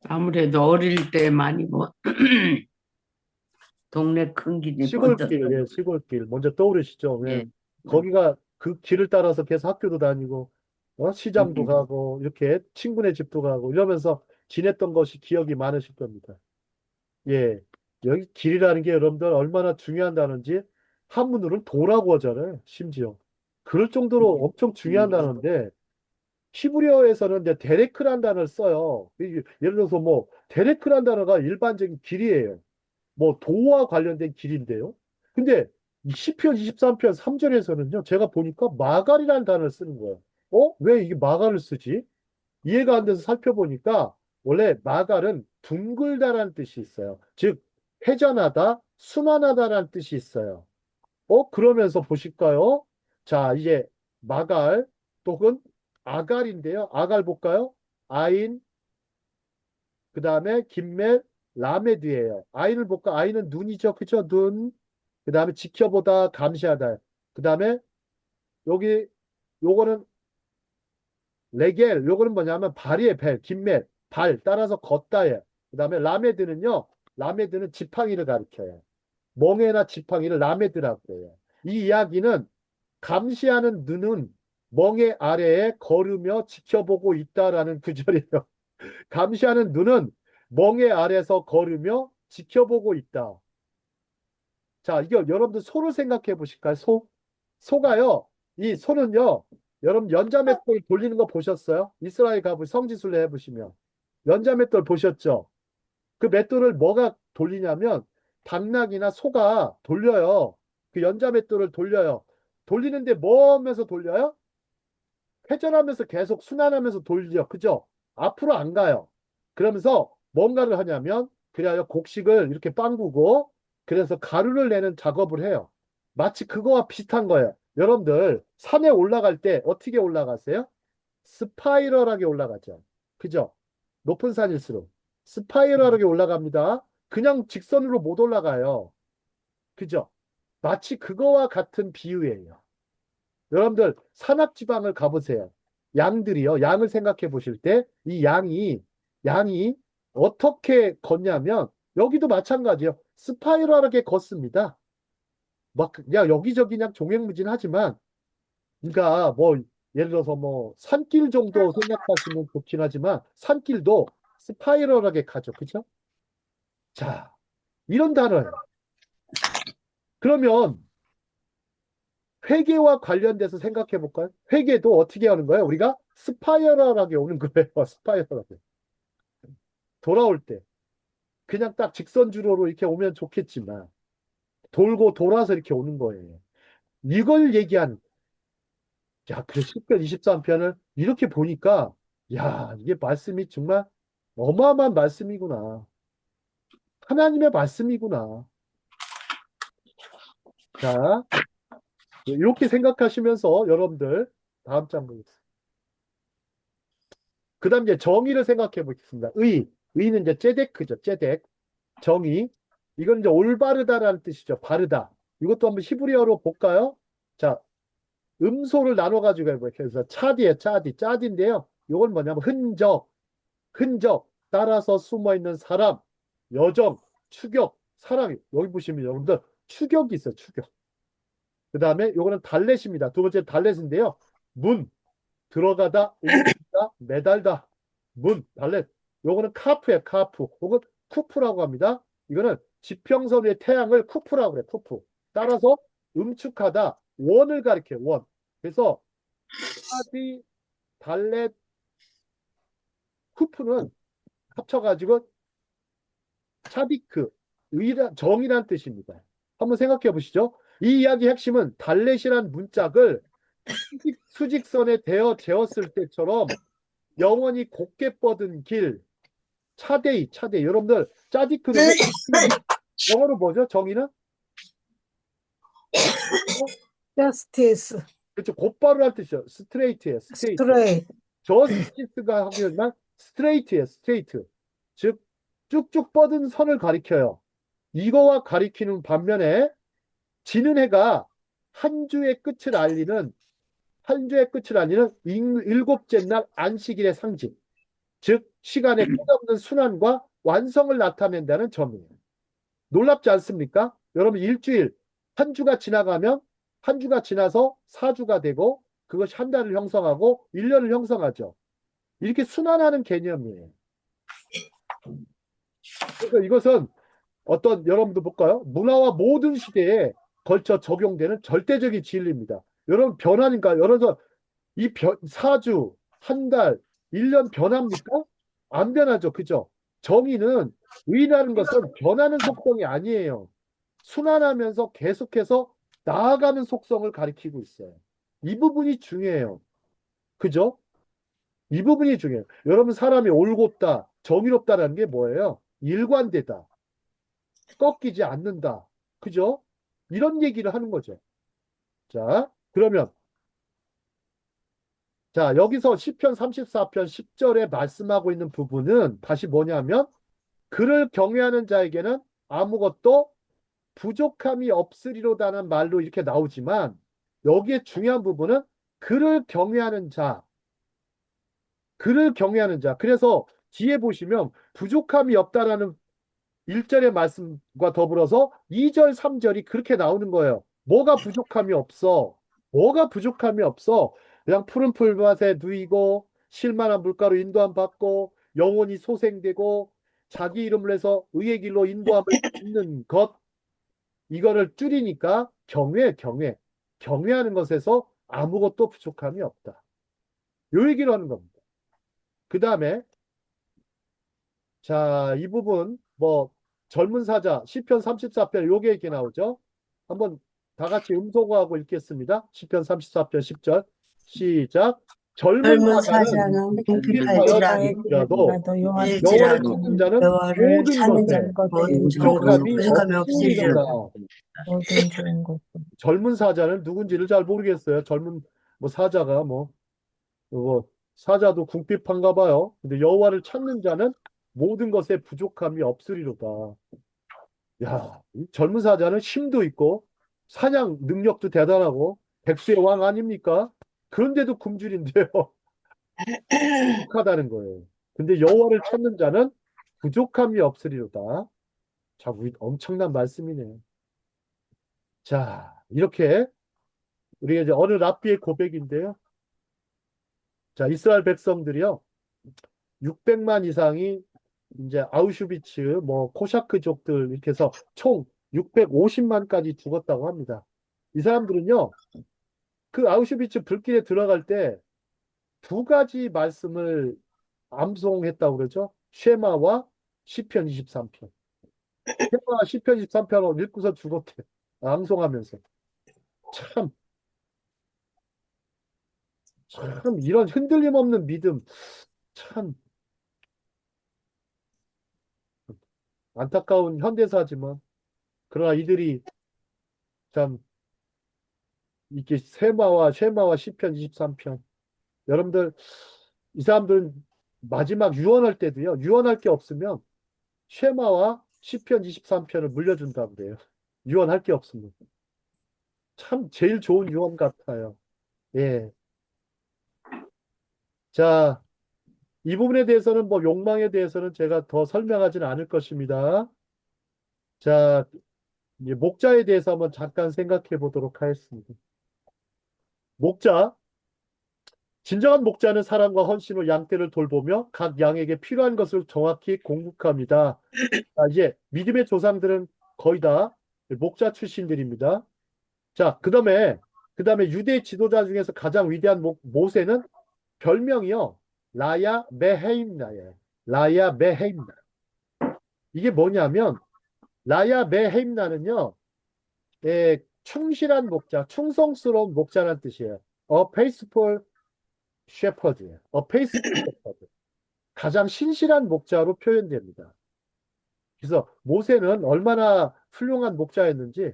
아무래도 어릴 때 많이 뭐 동네 큰 길이 먼저 시골길, 시골길. 먼저 떠오르시죠? 왜? 예. 거기가 그 길을 따라서 계속 학교도 다니고, 시장도 음. 가고, 이렇게 친구네 집도 가고, 이러면서 지냈던 것이 기억이 많으실 겁니다. 예. 여기 길이라는 게 여러분들 얼마나 중요한 단어인지 한문으로는 도라고 하잖아요. 심지어. 그럴 정도로 엄청 중요한 단어인데 히브리어에서는 이제 데레크란 단어를 써요. 예를 들어서 뭐 데레크란 단어가 일반적인 길이에요. 뭐 도와 관련된 길인데요. 근데 이 시편 23편 3절에서는요. 제가 보니까 마갈이라는 단어를 쓰는 거예요. 왜 이게 마갈을 쓰지? 이해가 안 돼서 살펴보니까 원래 마갈은 둥글다라는 뜻이 있어요. 즉 회전하다, 순환하다라는 뜻이 있어요. 그러면서 보실까요? 자, 이제 마갈 또는 아갈인데요. 아갈 볼까요? 아인, 그 다음에 김멜, 라메드예요. 아이를 볼까? 아이는 눈이죠. 그죠? 눈. 그 다음에 지켜보다, 감시하다. 그 다음에 여기 요거는 레겔. 요거는 뭐냐면 발이에요. 발, 긴말. 발. 따라서 걷다예요. 그 다음에 라메드는요. 라메드는 지팡이를 가리켜요. 멍에나 지팡이를 라메드라고 해요. 이 이야기는 감시하는 눈은 멍에 아래에 걸으며 지켜보고 있다라는 구절이에요. 감시하는 눈은 멍에 아래서 걸으며 지켜보고 있다. 자, 이거 여러분들 소를 생각해 보실까요? 소? 소가요. 이 소는요. 여러분 연자맷돌 돌리는 거 보셨어요? 이스라엘 가보 성지순례 해보시면 연자맷돌 보셨죠? 그 맷돌을 뭐가 돌리냐면 당나귀나 소가 돌려요. 그 연자맷돌을 돌려요. 돌리는데 뭐 하면서 돌려요? 회전하면서 계속 순환하면서 돌려. 그죠? 앞으로 안 가요. 그러면서 뭔가를 하냐면 그래야 곡식을 이렇게 빵구고 그래서 가루를 내는 작업을 해요. 마치 그거와 비슷한 거예요. 여러분들 산에 올라갈 때 어떻게 올라가세요? 스파이럴하게 올라가죠. 그죠? 높은 산일수록 스파이럴하게 올라갑니다. 그냥 직선으로 못 올라가요. 그죠? 마치 그거와 같은 비유예요. 여러분들 산악지방을 가보세요. 양들이요. 양을 생각해 보실 때 이 양이 어떻게 걷냐면 여기도 마찬가지예요. 스파이럴하게 걷습니다. 막 그냥 여기저기 그냥 종횡무진하지만 그러니까 뭐 예를 들어서 뭐 산길 정도 생각하시면 좋긴 하지만 산길도 스파이럴하게 가죠. 그죠? 자, 이런 단어예요. 그러면 회계와 관련돼서 생각해 볼까요? 회계도 어떻게 하는 거예요? 우리가 스파이럴하게 오는 거예요. 스파이럴하게. 돌아올 때. 그냥 딱 직선주로로 이렇게 오면 좋겠지만 돌고 돌아서 이렇게 오는 거예요. 이걸 얘기한 야, 그 10편, 23편을 이렇게 보니까 야, 이게 말씀이 정말 어마어마한 말씀이구나. 하나님의 말씀이구나. 자, 이렇게 생각하시면서 여러분들 다음 장 보겠습니다. 그 다음 이제 정의를 생각해 보겠습니다. 의는 이제 째데크죠. 째덱. 정의. 이건 이제 올바르다라는 뜻이죠. 바르다. 이것도 한번 히브리어로 볼까요? 자, 음소를 나눠가지고 해볼게요. 그래서 차디에 짜디인데요. 이건 뭐냐면 흔적, 따라서 숨어있는 사람, 여정, 추격, 사랑. 여기 보시면 여러분들 추격이 있어요. 추격. 그 다음에 요거는 달렛입니다. 두 번째 달렛인데요. 문, 들어가다, 옮기다, 매달다. 문, 달렛. 요거는 카프예요. 카프. 요건 쿠프라고 합니다. 이거는 지평선의 태양을 쿠프라고 그래요. 쿠프. 따라서 음축하다. 원을 가리켜요. 원. 그래서 차디, 달렛, 쿠프는 합쳐가지고 차디크, 정이란 뜻입니다. 한번 생각해 보시죠. 이 이야기 핵심은 달렛이란 문짝을 수직선에 대어 재었을 때처럼 영원히 곧게 뻗은 길, 차데이. 여러분들 짜디크는 영어로 뭐죠? 정의는? justice, 그렇죠. 곧바로란 뜻이죠. 스트레이트예요. 스트레이트. straight. 저스티스가 하기만 스트레이트예요. 스트레이트. 즉 쭉쭉 뻗은 선을 가리켜요. 이거와 가리키는 반면에 지는 해가 한 주의 끝을 알리는 일곱째 날 안식일의 상징. 즉 시간의 끝없는 순환과 완성을 나타낸다는 점이에요. 놀랍지 않습니까? 여러분 일주일 한 주가 지나가면 한 주가 지나서 4주가 되고 그것이 한 달을 형성하고 1년을 형성하죠. 이렇게 순환하는 개념이에요. 그래서 이것은 어떤 여러분도 볼까요? 문화와 모든 시대에 걸쳐 적용되는 절대적인 진리입니다. 여러분 변하니까 여러분 이 4주, 한 달, 1년 변합니까? 안 변하죠. 그죠? 정의는 의라는 것은 변하는 속성이 아니에요. 순환하면서 계속해서 나아가는 속성을 가리키고 있어요. 이 부분이 중요해요. 그죠? 이 부분이 중요해요. 여러분 사람이 올곧다, 정의롭다라는 게 뭐예요? 일관되다. 꺾이지 않는다. 그죠? 이런 얘기를 하는 거죠. 자, 그러면 여기서 시편 34편 10절에 말씀하고 있는 부분은 다시 뭐냐면 그를 경외하는 자에게는 아무것도 부족함이 없으리로다는 말로 이렇게 나오지만 여기에 중요한 부분은 그를 경외하는 자, 그를 경외하는 자. 그래서 뒤에 보시면 부족함이 없다라는 1절의 말씀과 더불어서 2절, 3절이 그렇게 나오는 거예요. 뭐가 부족함이 없어? 뭐가 부족함이 없어? 그냥 푸른 풀밭에 누이고 실만한 물가로 인도함 받고 영혼이 소생되고 자기 이름을 해서 의의 길로 인도함을 받는 것, 이거를 줄이니까 경외하는 것에서 아무것도 부족함이 없다. 요 얘기를 하는 겁니다. 그 다음에 자, 이 부분 뭐 젊은 사자 시편 34편 요게 이렇게 나오죠. 한번 다 같이 음소거하고 읽겠습니다. 시편 34편 10절 시작. 젊은 젊은 사자는 사자는 궁핍하여 궁핍할지라도 죽을지라도 여호와를 일지라도 찾는 자는 여호와를 모든 찾는 것에 자는 모든 부족함이 부족함이 없으리로다. 없으리로다. 모든 좋은 것. 젊은 사자는 누군지를 잘 모르겠어요. 젊은 뭐 사자가 사자도 궁핍한가 봐요. 근데 여호와를 찾는 자는 모든 것에 부족함이 없으리로다. 야, 이 젊은 사자는 힘도 있고 사냥 능력도 대단하고 백수의 왕 아닙니까? 그런데도 굶주린데요. 부족하다는 거예요. 근데 여호와를 찾는 자는 부족함이 없으리로다. 자, 엄청난 말씀이네요. 자, 이렇게 우리가 이제 어느 랍비의 고백인데요. 자, 이스라엘 백성들이요. 600만 이상이 이제 아우슈비츠, 뭐 코샤크족들 이렇게 해서 총 650만까지 죽었다고 합니다. 이 사람들은요, 그 아우슈비츠 불길에 들어갈 때 두 가지 말씀을 암송했다고 그러죠. 쉐마와 시편 23편. 쉐마와 시편 23편을 읽고서 죽었대. 암송하면서. 참, 참 이런 흔들림 없는 믿음. 참 안타까운 현대사지만 그러나 이들이 참 이게 쉐마와 시편 23편. 여러분들 이 사람들은 마지막 유언할 때도요. 유언할 게 없으면 쉐마와 시편 23편을 물려준다고 그래요. 유언할 게 없으면. 참 제일 좋은 유언 같아요. 예. 자, 이 부분에 대해서는 뭐 욕망에 대해서는 제가 더 설명하지는 않을 것입니다. 자, 이제 목자에 대해서 한번 잠깐 생각해 보도록 하겠습니다. 목자, 진정한 목자는 사랑과 헌신으로 양떼를 돌보며 각 양에게 필요한 것을 정확히 공급합니다. 자, 이제 믿음의 조상들은 거의 다 목자 출신들입니다. 자, 그다음에 유대 지도자 중에서 가장 위대한 모세는 별명이요. 라야 메헤임나예요. 라야 메헤임나. 이게 뭐냐면 라야 메헤임나는요. 충실한 목자, 충성스러운 목자라는 뜻이에요. A faithful shepherd예요. A faithful shepherd. 가장 신실한 목자로 표현됩니다. 그래서 모세는 얼마나 훌륭한 목자였는지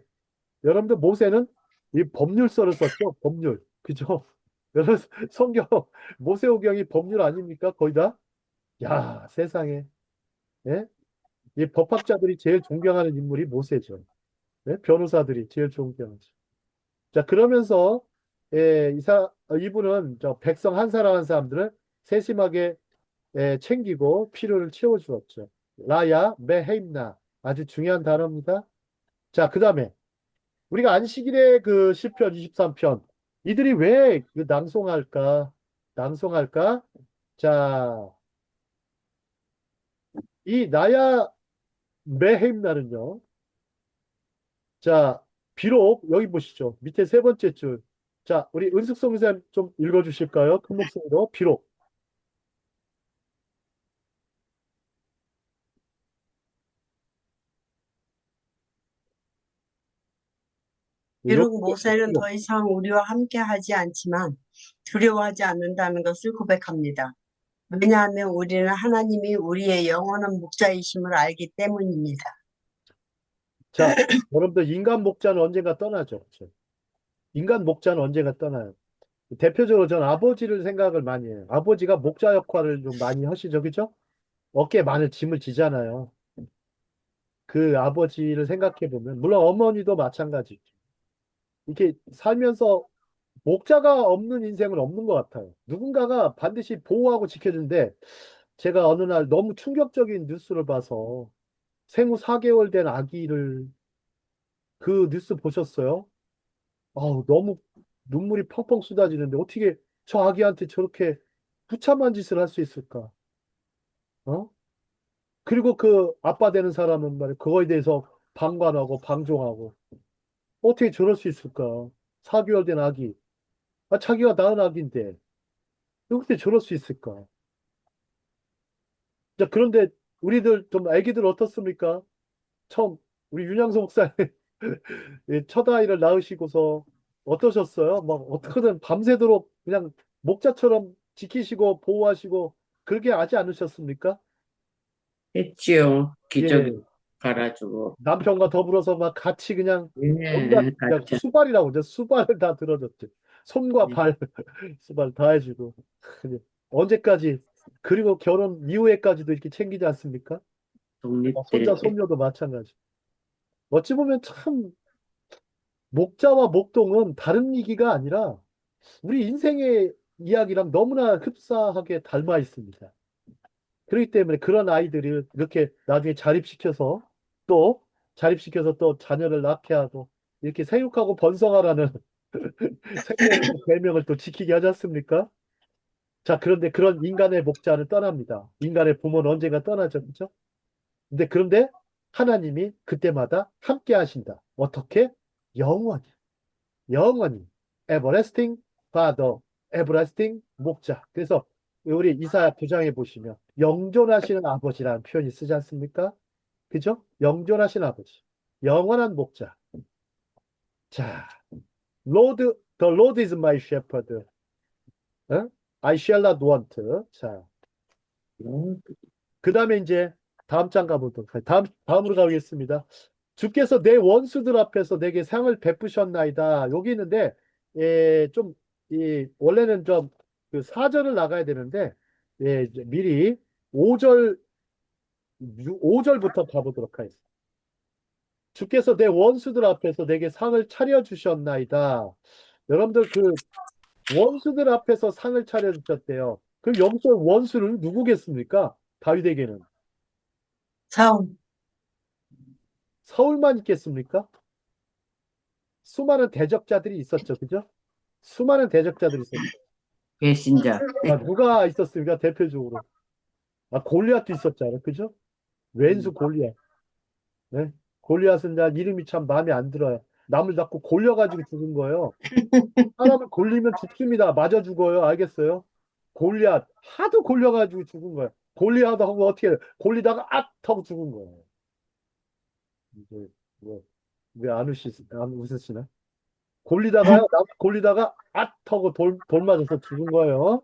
여러분들 모세는 이 법률서를 썼죠. 법률. 그죠? 여러분 성경 모세오경이 법률 아닙니까? 거의 다. 야, 세상에. 예? 이 법학자들이 제일 존경하는 인물이 모세죠. 예? 변호사들이 제일 존경하죠. 자, 그러면서 이분은 저 백성 한 사람 한 사람들을 세심하게 챙기고 필요를 채워주었죠. 라야 메헤임나 아주 중요한 단어입니다. 자, 그 다음에 우리가 안식일에 그 시편 23편 이들이 왜 낭송할까? 낭송할까? 자, 이 나야 메헤임나는요. 자, 비록 여기 보시죠. 밑에 세 번째 줄. 자, 우리 은숙성 선생님 좀 읽어주실까요? 큰 목소리로. 비록. 비록 모세는 더 이상 우리와 함께 하지 않지만 두려워하지 않는다는 것을 고백합니다. 왜냐하면 우리는 하나님이 우리의 영원한 목자이심을 알기 때문입니다. 자, 여러분들 인간 목자는 언젠가 떠나죠. 그렇죠? 인간 목자는 언젠가 떠나요. 대표적으로 전 아버지를 생각을 많이 해요. 아버지가 목자 역할을 좀 많이 하시죠. 그죠? 어깨에 많은 짐을 지잖아요. 그 아버지를 생각해 보면, 물론 어머니도 마찬가지. 이렇게 살면서 목자가 없는 인생은 없는 것 같아요. 누군가가 반드시 보호하고 지켜주는데, 제가 어느 날 너무 충격적인 뉴스를 봐서 생후 4개월 된 아기를 그 뉴스 보셨어요? 너무 눈물이 펑펑 쏟아지는데 어떻게 저 아기한테 저렇게 부참한 짓을 할 수 있을까? 어? 그리고 그 아빠 되는 사람은 말이야 그거에 대해서 방관하고 방종하고 어떻게 저럴 수 있을까? 4개월 된 아기. 자기가 낳은 아기인데 어떻게 저럴 수 있을까? 자, 그런데 우리들 좀 아기들 어떻습니까? 처음 우리 윤양서 목사님 예, 첫 아이를 낳으시고서 어떠셨어요? 막 어떻게든 밤새도록 그냥 목자처럼 지키시고 보호하시고 그렇게 하지 않으셨습니까? 했지요. 기저귀 예, 갈아주고. 남편과 더불어서 막 같이 그냥 온갖 예, 그냥 같이. 수발이라고 이제 수발을 다 들어줬죠. 손과 네. 발 수발 다 해주고 그냥 언제까지 그리고 결혼 이후에까지도 이렇게 챙기지 않습니까? 손자 독립될 때. 손녀도 마찬가지. 어찌 보면 참 목자와 목동은 다른 얘기가 아니라 우리 인생의 이야기랑 너무나 흡사하게 닮아 있습니다. 그렇기 때문에 그런 아이들이 이렇게 나중에 자립시켜서 또 자녀를 낳게 하고 이렇게 생육하고 번성하라는 생명의 계명을 또 지키게 하지 않습니까? 자, 그런데 그런 인간의 목자는 떠납니다. 인간의 부모는 언젠가 떠나죠. 그렇죠? 그런데 하나님이 그때마다 함께 하신다. 어떻게? 영원히. 영원히 everlasting father, everlasting 목자. 그래서 우리 이사야 9장에 보시면 영존하시는 아버지라는 표현이 쓰지 않습니까? 그죠? 영존하신 아버지, 영원한 목자. 자, the Lord is my shepherd. 어? I shall not want. 자, 그 다음에 이제 다음 장 가보도록 다음으로 가겠습니다. 주께서 내 원수들 앞에서 내게 상을 베푸셨나이다. 여기 있는데, 좀, 원래는 좀, 그 4절을 나가야 되는데, 이제 미리 5절, 5절부터 가보도록 하겠습니다. 주께서 내 원수들 앞에서 내게 상을 차려주셨나이다. 여러분들 그 원수들 앞에서 상을 차려주셨대요. 그럼 여기서 원수는 누구겠습니까? 다윗에게는. 사울, 서울만 있겠습니까? 수많은 대적자들이 있었죠. 그죠? 수많은 대적자들이 있었죠. 배신자. 누가 있었습니까? 대표적으로. 골리앗도 있었잖아요. 그죠? 왼수 골리앗. 네? 골리앗은 나 이름이 참 마음에 안 들어요. 남을 자꾸 골려가지고 죽은 거예요. 사람을 골리면 죽습니다. 맞아 죽어요. 알겠어요? 골리앗. 하도 골려가지고 죽은 거예요. 골리앗 하고 어떻게 해요? 골리다가 하고 죽은 거예요. 이제 안 웃으시나? 골리다가 하고 돌 맞아서 죽은 거예요.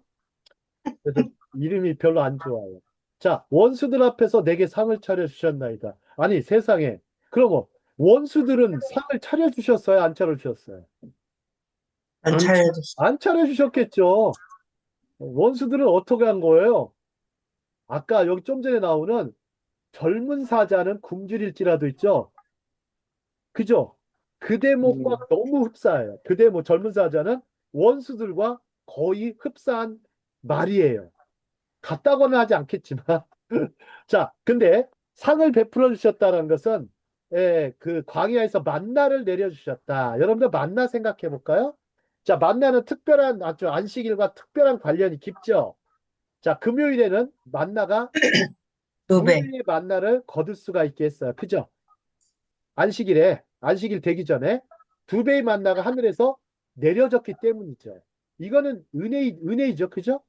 그래서 이름이 별로 안 좋아요. 자, 원수들 앞에서 내게 상을 차려주셨나이다. 아니, 세상에. 그럼 원수들은 상을 차려주셨어요? 안 차려주셨어요? 안 차려줬어. 안 차려주셨겠죠. 원수들은 어떻게 한 거예요? 아까 여기 좀 전에 나오는 젊은 사자는 굶주릴지라도 있죠. 그죠? 그 대목과 너무 흡사해요. 그 대목, 젊은 사자는 원수들과 거의 흡사한 말이에요. 같다고는 하지 않겠지만. 자, 근데 상을 베풀어 주셨다는 것은 그 광야에서 만나를 내려주셨다. 여러분들 만나 생각해 볼까요? 자, 만나는 특별한 아주 안식일과 특별한 관련이 깊죠. 자, 금요일에는 만나가 두 두 배. 배의 만나를 거둘 수가 있게 했어요. 그죠? 안식일 되기 전에 두 배의 만나가 하늘에서 내려졌기 때문이죠. 이거는 은혜이죠. 그죠?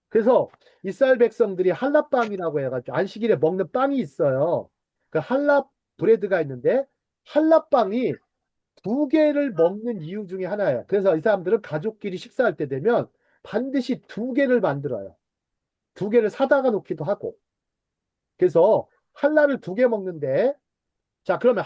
그래서 이스라엘 백성들이 할랍빵이라고 해가지고 안식일에 먹는 빵이 있어요. 그 할랍 브레드가 있는데 할랍빵이 두 개를 먹는 이유 중에 하나예요. 그래서 이 사람들은 가족끼리 식사할 때 되면 반드시 두 개를 만들어요. 두 개를 사다가 놓기도 하고. 그래서 할라를 두 개 먹는데 자, 그러면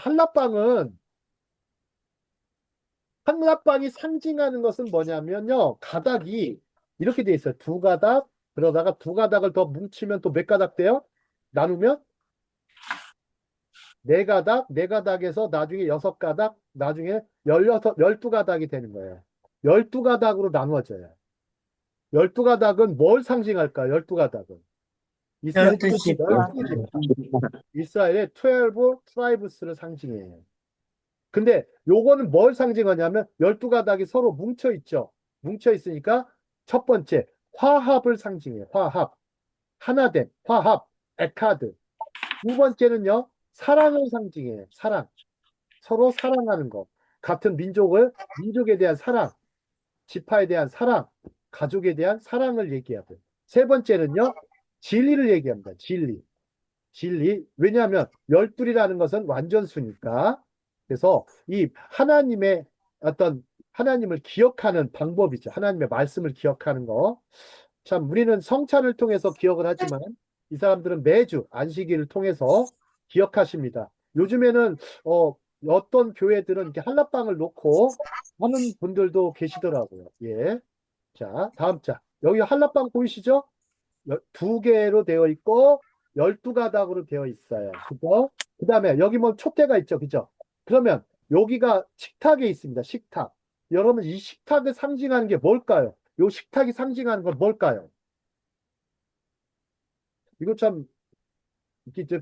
한라빵이 상징하는 것은 뭐냐면요. 가닥이 이렇게 돼 있어요. 두 가닥, 그러다가 두 가닥을 더 뭉치면 또 몇 가닥 돼요? 나누면 네 가닥, 네 가닥에서 나중에 여섯 가닥, 나중에 12가닥이 되는 거예요. 12가닥으로 나누어져요. 12가닥은 뭘 상징할까? 12가닥은. 이스라엘, 12지파. 12지파. 이스라엘의 12 트라이브스를 상징해요. 근데 요거는 뭘 상징하냐면 12가닥이 서로 뭉쳐 있죠. 뭉쳐 있으니까 첫 번째 화합을 상징해요. 화합. 하나됨, 화합, 에카드. 두 번째는요, 사랑을 상징해요. 사랑. 서로 사랑하는 것. 같은 민족에 대한 사랑, 지파에 대한 사랑, 가족에 대한 사랑을 얘기하고. 세 번째는요, 진리를 얘기합니다. 진리. 진리. 왜냐하면 열둘이라는 것은 완전수니까. 그래서 이 하나님의 어떤 하나님을 기억하는 방법이죠. 하나님의 말씀을 기억하는 거. 참 우리는 성찬을 통해서 기억을 하지만 이 사람들은 매주 안식일을 통해서 기억하십니다. 요즘에는 어떤 교회들은 이렇게 한라빵을 놓고 하는 분들도 계시더라고요. 예. 자, 다음 자. 여기 한라빵 보이시죠? 두 개로 되어 있고 12가닥으로 되어 있어요. 그죠? 그 다음에 여기 뭐 촛대가 있죠. 그죠? 그러면 여기가 식탁에 있습니다. 식탁. 여러분 이 식탁을 상징하는 게 뭘까요? 이 식탁이 상징하는 건 뭘까요? 이거 참 이게 이제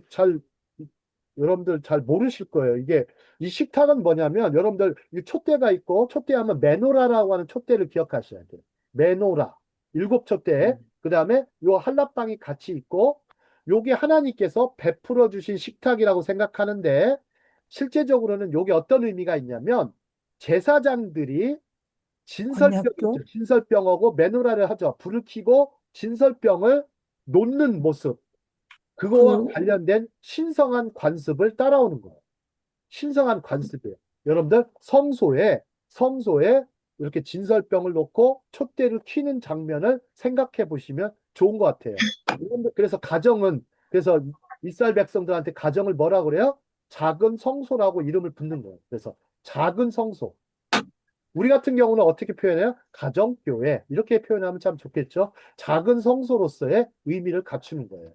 여러분들 잘 모르실 거예요. 이게 이 식탁은 뭐냐면 여러분들 이 촛대가 있고 촛대 하면 메노라라고 하는 촛대를 기억하셔야 돼요. 메노라. 7촛대. 그 다음에 요 한라빵이 같이 있고 요게 하나님께서 베풀어 주신 식탁이라고 생각하는데 실제적으로는 요게 어떤 의미가 있냐면 제사장들이 진설병 언약궤? 있죠. 진설병하고 메노라를 하죠. 불을 켜고 진설병을 놓는 모습. 그거와 관련된 신성한 관습을 따라오는 거예요. 신성한 관습이에요. 여러분들 성소에 이렇게 진설병을 놓고 촛대를 켜는 장면을 생각해 보시면 좋은 것 같아요. 여러분들 그래서 이스라엘 백성들한테 가정을 뭐라 그래요? 작은 성소라고 이름을 붙는 거예요. 그래서 작은 성소. 우리 같은 경우는 어떻게 표현해요? 가정교회. 이렇게 표현하면 참 좋겠죠? 작은 성소로서의 의미를 갖추는 거예요.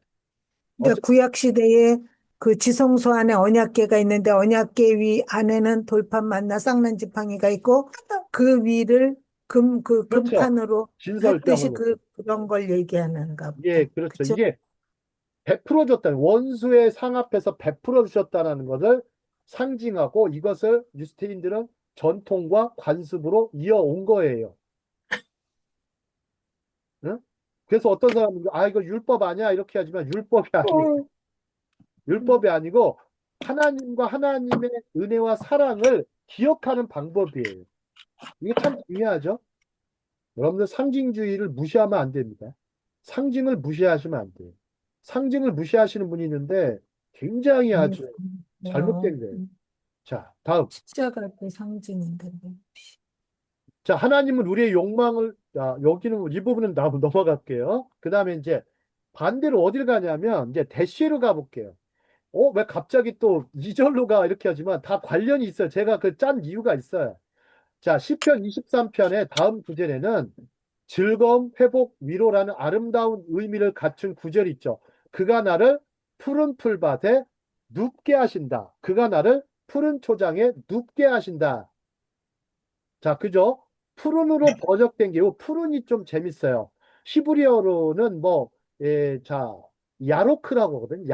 그러니까 구약 시대에 그 지성소 안에 언약궤가 있는데 언약궤 위 안에는 돌판 만나 쌍난 지팡이가 있고 그 위를 그 그렇죠. 금판으로 했듯이 진설병으로. 그런 걸 얘기하는가 예, 보다. 그렇죠. 그쵸? 이게 베풀어 줬다는 원수의 상 앞에서 베풀어 주셨다는 것을 상징하고 이것을 유스테인들은 전통과 관습으로 이어온 거예요. 응? 그래서 어떤 사람은 이거 율법 아니야 이렇게 하지만 율법이 아니고 하나님과 하나님의 은혜와 사랑을 기억하는 방법이에요. 이게 참 중요하죠. 여러분들 상징주의를 무시하면 안 됩니다. 상징을 무시하시면 안 돼요. 상징을 무시하시는 분이 있는데 굉장히 아주 잘못된 거예요. 자, 다음. 십자가 그 상징인데. 자, 하나님은 우리의 욕망을, 여기는 이 부분은 넘어갈게요. 그 다음에 이제 반대로 어딜 가냐면 이제 대시로 가볼게요. 왜 갑자기 또 2절로 가 이렇게 하지만 다 관련이 있어요. 제가 그 짠 이유가 있어요. 자, 시편 23편의 다음 구절에는 즐거움, 회복, 위로라는 아름다운 의미를 갖춘 구절이 있죠. 그가 나를 푸른 풀밭에 눕게 하신다. 그가 나를 푸른 초장에 눕게 하신다. 자, 그죠? 푸른으로 번역된 게, 푸른이 좀 재밌어요. 히브리어로는 자, 야로크라고 하거든요.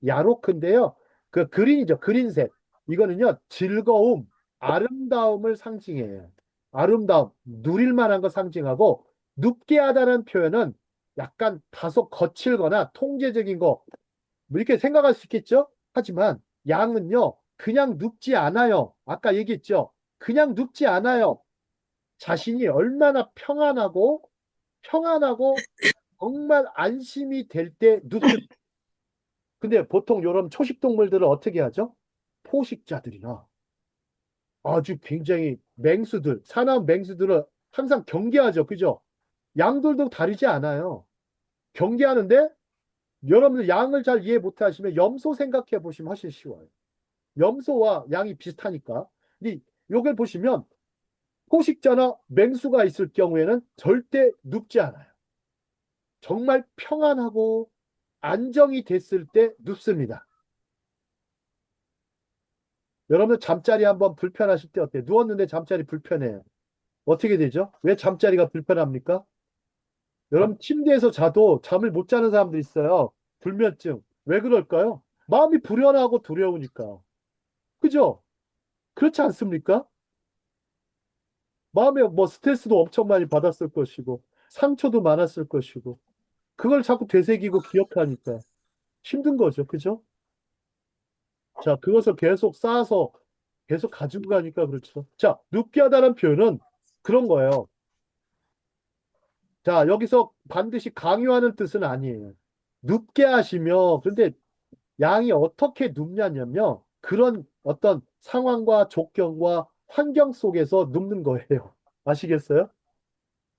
야로크인데요. 그 그린이죠. 그린색. 이거는요, 즐거움, 아름다움을 상징해요. 아름다움, 누릴 만한 거 상징하고, 눕게 하다는 표현은 약간 다소 거칠거나 통제적인 거, 뭐 이렇게 생각할 수 있겠죠? 하지만 양은요, 그냥 눕지 않아요. 아까 얘기했죠? 그냥 눕지 않아요. 자신이 얼마나 평안하고 정말 안심이 될 때 눕습니다. 근데 보통 이런 초식동물들을 어떻게 하죠? 포식자들이나 아주 굉장히 사나운 맹수들을 항상 경계하죠. 그죠? 양들도 다르지 않아요. 경계하는데 여러분들 양을 잘 이해 못하시면 염소 생각해 보시면 훨씬 쉬워요. 염소와 양이 비슷하니까. 근데 요걸 보시면 포식자나 맹수가 있을 경우에는 절대 눕지 않아요. 정말 평안하고 안정이 됐을 때 눕습니다. 여러분 잠자리 한번 불편하실 때 어때요? 누웠는데 잠자리 불편해요. 어떻게 되죠? 왜 잠자리가 불편합니까? 여러분 침대에서 자도 잠을 못 자는 사람들 있어요. 불면증. 왜 그럴까요? 마음이 불안하고 두려우니까. 그죠? 그렇지 않습니까? 마음에 뭐 스트레스도 엄청 많이 받았을 것이고 상처도 많았을 것이고 그걸 자꾸 되새기고 기억하니까 힘든 거죠. 그죠? 자, 그것을 계속 쌓아서 계속 가지고 가니까 그렇죠. 자, 눕게 하다는 표현은 그런 거예요. 자, 여기서 반드시 강요하는 뜻은 아니에요. 눕게 하시며, 근데 양이 어떻게 눕냐면요. 그런 어떤 상황과 조건과 환경 속에서 눕는 거예요. 아시겠어요?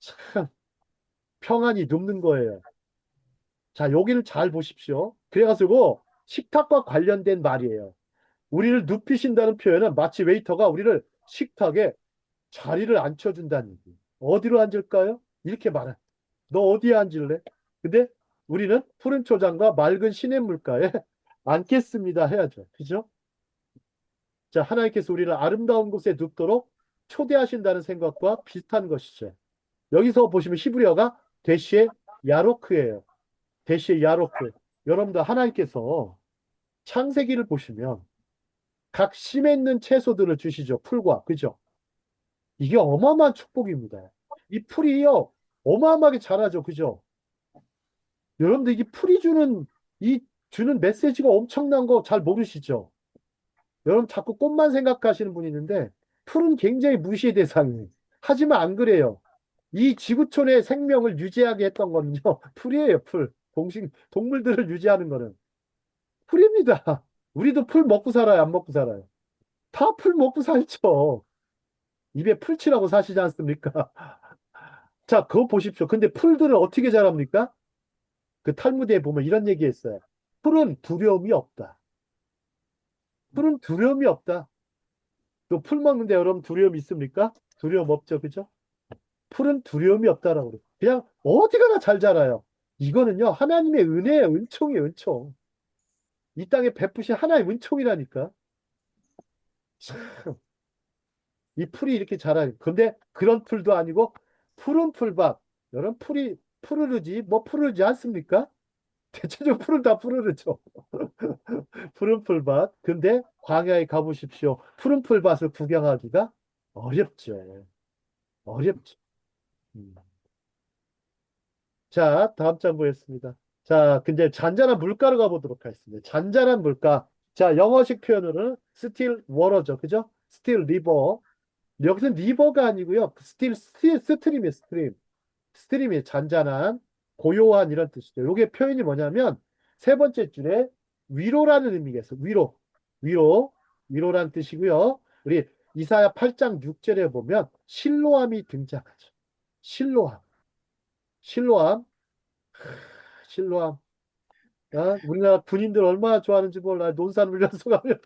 참, 평안히 눕는 거예요. 자, 여기를 잘 보십시오. 그래가지고 식탁과 관련된 말이에요. 우리를 눕히신다는 표현은 마치 웨이터가 우리를 식탁에 자리를 앉혀준다는 얘기. 어디로 앉을까요? 이렇게 말해. 너 어디에 앉을래? 근데 우리는 푸른 초장과 맑은 시냇물가에 앉겠습니다 해야죠. 그죠? 자, 하나님께서 우리를 아름다운 곳에 눕도록 초대하신다는 생각과 비슷한 것이죠. 여기서 보시면 히브리어가 대시의 야로크예요. 대시의 야로크. 여러분들 하나님께서 창세기를 보시면 각 심에 있는 채소들을 주시죠. 풀과. 그죠? 이게 어마어마한 축복입니다. 이 풀이요. 어마어마하게 자라죠. 그죠? 여러분들 이게 풀이 주는 메시지가 엄청난 거 잘 모르시죠? 여러분 자꾸 꽃만 생각하시는 분이 있는데 풀은 굉장히 무시의 대상이에요. 하지만 안 그래요. 이 지구촌의 생명을 유지하게 했던 거는요. 풀이에요. 풀. 동물들을 유지하는 거는 풀입니다. 우리도 풀 먹고 살아요? 안 먹고 살아요? 다 풀 먹고 살죠. 입에 풀칠하고 사시지 않습니까? 자, 그거 보십시오. 근데 풀들은 어떻게 자랍니까? 그 탈무드에 보면 이런 얘기 했어요. 풀은 두려움이 없다. 풀은 두려움이 없다. 또 풀 먹는데 여러분 두려움 있습니까? 두려움 없죠. 그죠? 풀은 두려움이 없다라고 그래요. 그냥 어디 가나 잘 자라요. 이거는요, 하나님의 은혜예요. 은총이에요, 은총. 이 땅에 베푸신 하나의 은총이라니까. 참, 이 풀이 이렇게 자라요. 근데 그런 풀도 아니고 푸른 풀밭. 여러분 풀이 푸르르지 뭐 푸르르지 않습니까? 대체적으로 풀은 다 푸르르죠. 푸른 풀밭. 근데 광야에 가보십시오. 푸른 풀밭을 구경하기가 어렵죠. 어렵죠. 음. 자, 다음 장 보겠습니다. 자, 근데 잔잔한 물가로 가보도록 하겠습니다. 잔잔한 물가. 자, 영어식 표현으로는 still water죠. 그죠? still river. 여기서 리버가 아니고요. 스트림이에요, 스트림. 스트림이 잔잔한, 고요한 이런 뜻이죠. 요게 표현이 뭐냐면 세 번째 줄에 위로라는 의미가 있어요. 위로, 위로라는 뜻이고요. 우리 이사야 8장 6절에 보면 실로암이 등장하죠. 실로암, 실로암, 실로암. 우리나라 군인들 얼마나 좋아하는지 몰라. 논산 훈련소 가면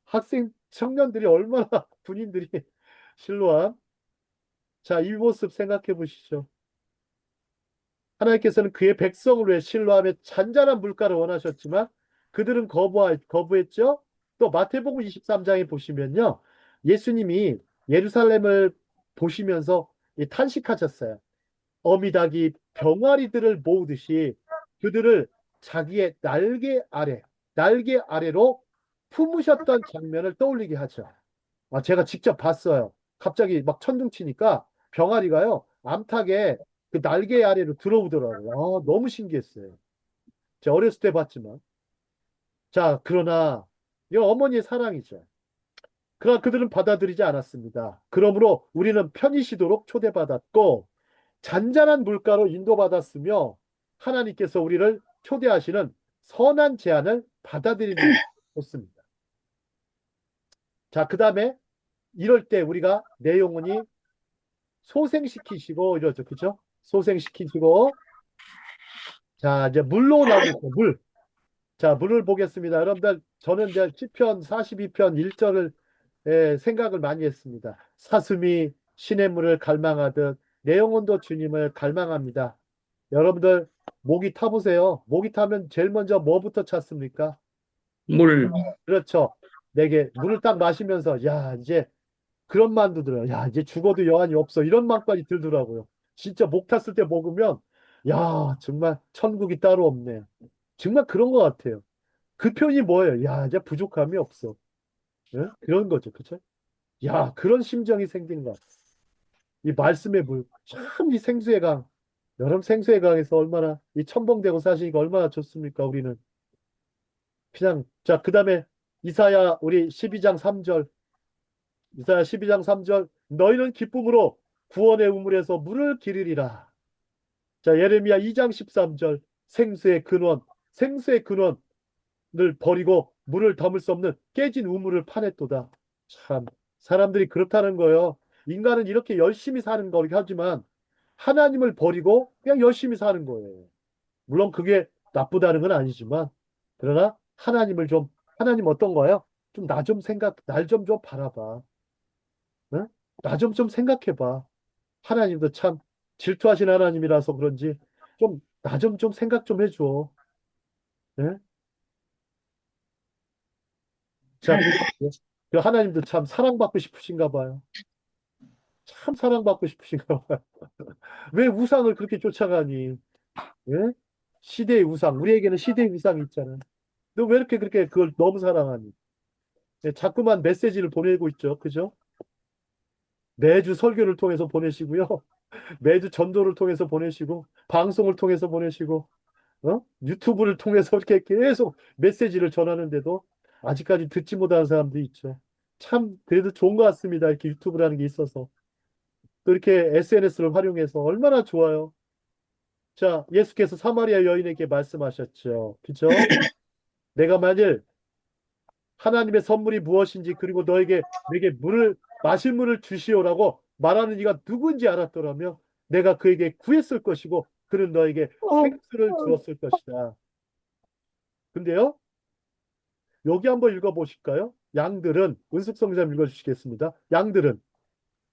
학생 청년들이 얼마나 군인들이 실로암. 자, 이 모습 생각해 보시죠. 하나님께서는 그의 백성을 위해 실로암의 잔잔한 물가를 원하셨지만 그들은 거부했죠. 또 마태복음 23장에 보시면요. 예수님이 예루살렘을 보시면서 탄식하셨어요. 어미닭이 병아리들을 모으듯이 그들을 자기의 날개 아래로 품으셨던 장면을 떠올리게 하죠. 제가 직접 봤어요. 갑자기 막 천둥치니까 병아리가요, 암탉에 그 날개 아래로 들어오더라고요. 너무 신기했어요. 제가 어렸을 때 봤지만. 자, 그러나, 이건 어머니의 사랑이죠. 그러나 그들은 받아들이지 않았습니다. 그러므로 우리는 편히 쉬도록 초대받았고, 잔잔한 물가로 인도받았으며, 하나님께서 우리를 초대하시는 선한 제안을 받아들이는 것입니다. 자, 그 다음에 이럴 때 우리가 내 영혼이 소생시키시고 이러죠. 그죠? 소생시키시고. 자, 이제 물로 나오죠. 물. 자, 물을 보겠습니다. 여러분들, 저는 이제 시편 42편 1절을 생각을 많이 했습니다. 사슴이 시냇물을 갈망하듯 내 영혼도 주님을 갈망합니다. 여러분들, 목이 타보세요. 목이 타면 제일 먼저 뭐부터 찾습니까? 물. 그렇죠. 내게 물을 딱 마시면서 야 이제 그런 만도 들어요. 야 이제 죽어도 여한이 없어 이런 만까지 들더라고요. 진짜 목 탔을 때 먹으면 야 정말 천국이 따로 없네. 정말 그런 것 같아요. 그 표현이 뭐예요? 야 이제 부족함이 없어. 예? 그런 거죠. 그쵸? 야 그런 심정이 생긴 것 같아요. 이 말씀의 물, 참 이 생수의 강, 여름 생수의 강에서 얼마나 이 첨벙대고 사시니까 얼마나 좋습니까? 우리는 그냥 자 그다음에 이사야 우리 12장 3절 이사야 12장 3절 너희는 기쁨으로 구원의 우물에서 물을 기르리라. 자 예레미야 2장 13절 생수의 근원을 버리고 물을 담을 수 없는 깨진 우물을 파냈도다. 참 사람들이 그렇다는 거예요. 인간은 이렇게 열심히 사는 거긴 하지만 하나님을 버리고 그냥 열심히 사는 거예요. 물론 그게 나쁘다는 건 아니지만 그러나 하나님 어떤 거예요? 좀 나 좀 날 좀 바라봐. 응? 나 좀 생각해봐. 하나님도 참 질투하신 하나님이라서 그런지 나 좀 생각 좀 해줘. 예? 자, 그 하나님도 참 사랑받고 싶으신가 봐요. 참 사랑받고 싶으신가 봐요. 왜 우상을 그렇게 쫓아가니? 예? 시대의 우상, 우리에게는 시대의 우상이 있잖아. 너 왜 이렇게 그렇게 그걸 너무 사랑하니? 예, 자꾸만 메시지를 보내고 있죠. 그죠? 매주 설교를 통해서 보내시고요. 매주 전도를 통해서 보내시고, 방송을 통해서 보내시고, 유튜브를 통해서 이렇게 계속 메시지를 전하는데도 아직까지 듣지 못하는 사람도 있죠. 참, 그래도 좋은 것 같습니다. 이렇게 유튜브라는 게 있어서. 또 이렇게 SNS를 활용해서 얼마나 좋아요. 자, 예수께서 사마리아 여인에게 말씀하셨죠. 그죠? 내가 만일 하나님의 선물이 무엇인지 그리고 내게 마실 물을 주시오라고 말하는 이가 누군지 알았더라면 내가 그에게 구했을 것이고 그는 너에게 생수를 주었을 것이다. 근데요, 여기 한번 읽어보실까요? 양들은 은숙 성자님 읽어주시겠습니다. 양들은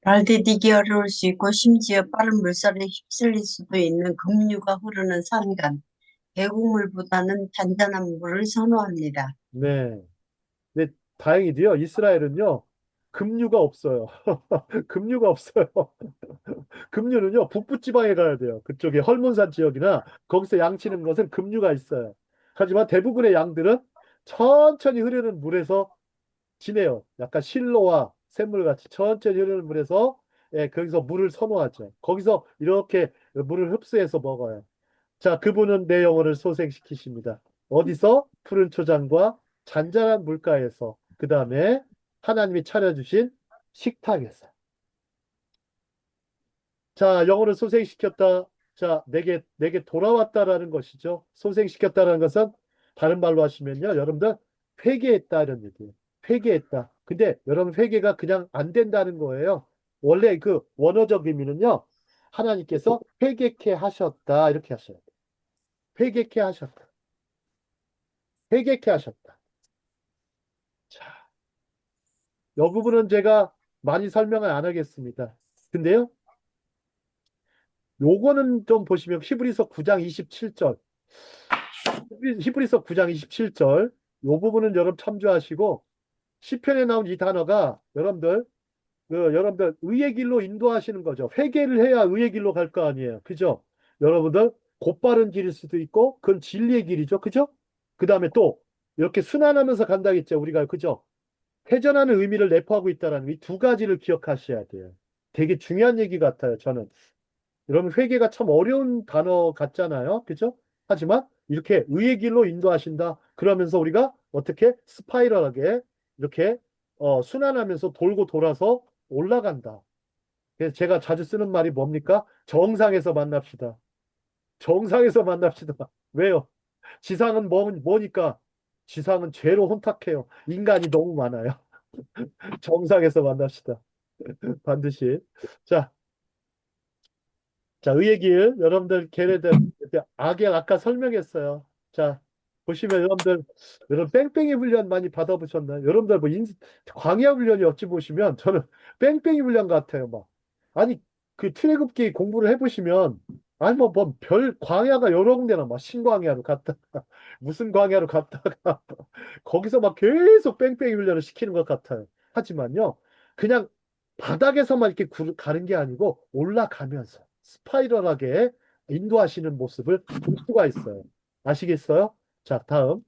발 디디기 어려울 수 있고 심지어 빠른 물살에 휩쓸릴 수도 있는 급류가 흐르는 산간, 계곡물보다는 잔잔한 물을 선호합니다. 네, 네 다행히도요. 이스라엘은요 급류가 없어요. 급류가 없어요. 급류는요 북부 지방에 가야 돼요. 그쪽에 헐몬산 지역이나 거기서 양치는 것은 급류가 있어요. 하지만 대부분의 양들은 천천히 흐르는 물에서 지내요. 약간 실로와 샘물 같이 천천히 흐르는 물에서 예, 거기서 물을 선호하죠. 거기서 이렇게 물을 흡수해서 먹어요. 자, 그분은 내 영혼을 소생시키십니다. 어디서? 푸른 초장과 잔잔한 물가에서. 그 다음에 하나님이 차려주신 식탁에서. 자, 영혼을 소생시켰다. 자, 내게 돌아왔다라는 것이죠. 소생시켰다라는 것은 다른 말로 하시면요. 여러분들 회개했다 이런 얘기예요. 회개했다. 근데 여러분 회개가 그냥 안 된다는 거예요. 원래 그 원어적 의미는요. 하나님께서 회개케 하셨다 이렇게 하셔요. 회개케 하셨다. 회개케 하셨다. 자, 이 부분은 제가 많이 설명을 안 하겠습니다. 근데요. 요거는 좀 보시면 히브리서 9장 27절. 히브리서 9장 27절. 요 부분은 여러분 참조하시고 시편에 나온 이 단어가 여러분들 의의 길로 인도하시는 거죠. 회개를 해야 의의 길로 갈 거 아니에요. 그죠? 여러분들 곧바른 길일 수도 있고 그건 진리의 길이죠. 그죠? 그다음에 또 이렇게 순환하면서 간다겠죠. 우리가 그죠? 회전하는 의미를 내포하고 있다는 이 두 가지를 기억하셔야 돼요. 되게 중요한 얘기 같아요. 저는. 여러분 회개가 참 어려운 단어 같잖아요. 그죠? 하지만 이렇게 의의 길로 인도하신다. 그러면서 우리가 어떻게 스파이럴하게 이렇게 순환하면서 돌고 돌아서 올라간다. 그래서 제가 자주 쓰는 말이 뭡니까? 정상에서 만납시다. 정상에서 만납시다. 왜요? 지상은 뭐니까? 지상은 죄로 혼탁해요. 인간이 너무 많아요. 정상에서 만납시다. 반드시. 자, 자, 의의 길, 여러분들, 걔네들, 악의 아까 설명했어요. 자, 보시면 여러분, 뺑뺑이 훈련 많이 받아보셨나요? 여러분들, 광야 훈련이 어찌 보시면, 저는 뺑뺑이 훈련 같아요, 막. 아니, 그 출애굽기 공부를 해보시면, 아니 뭐 별 광야가 여러 군데나 막 신광야로 갔다가 무슨 광야로 갔다가 거기서 막 계속 뺑뺑이 훈련을 시키는 것 같아요. 하지만요, 그냥 바닥에서만 이렇게 가는 게 아니고 올라가면서 스파이럴하게 인도하시는 모습을 볼 수가 있어요. 아시겠어요? 자, 다음.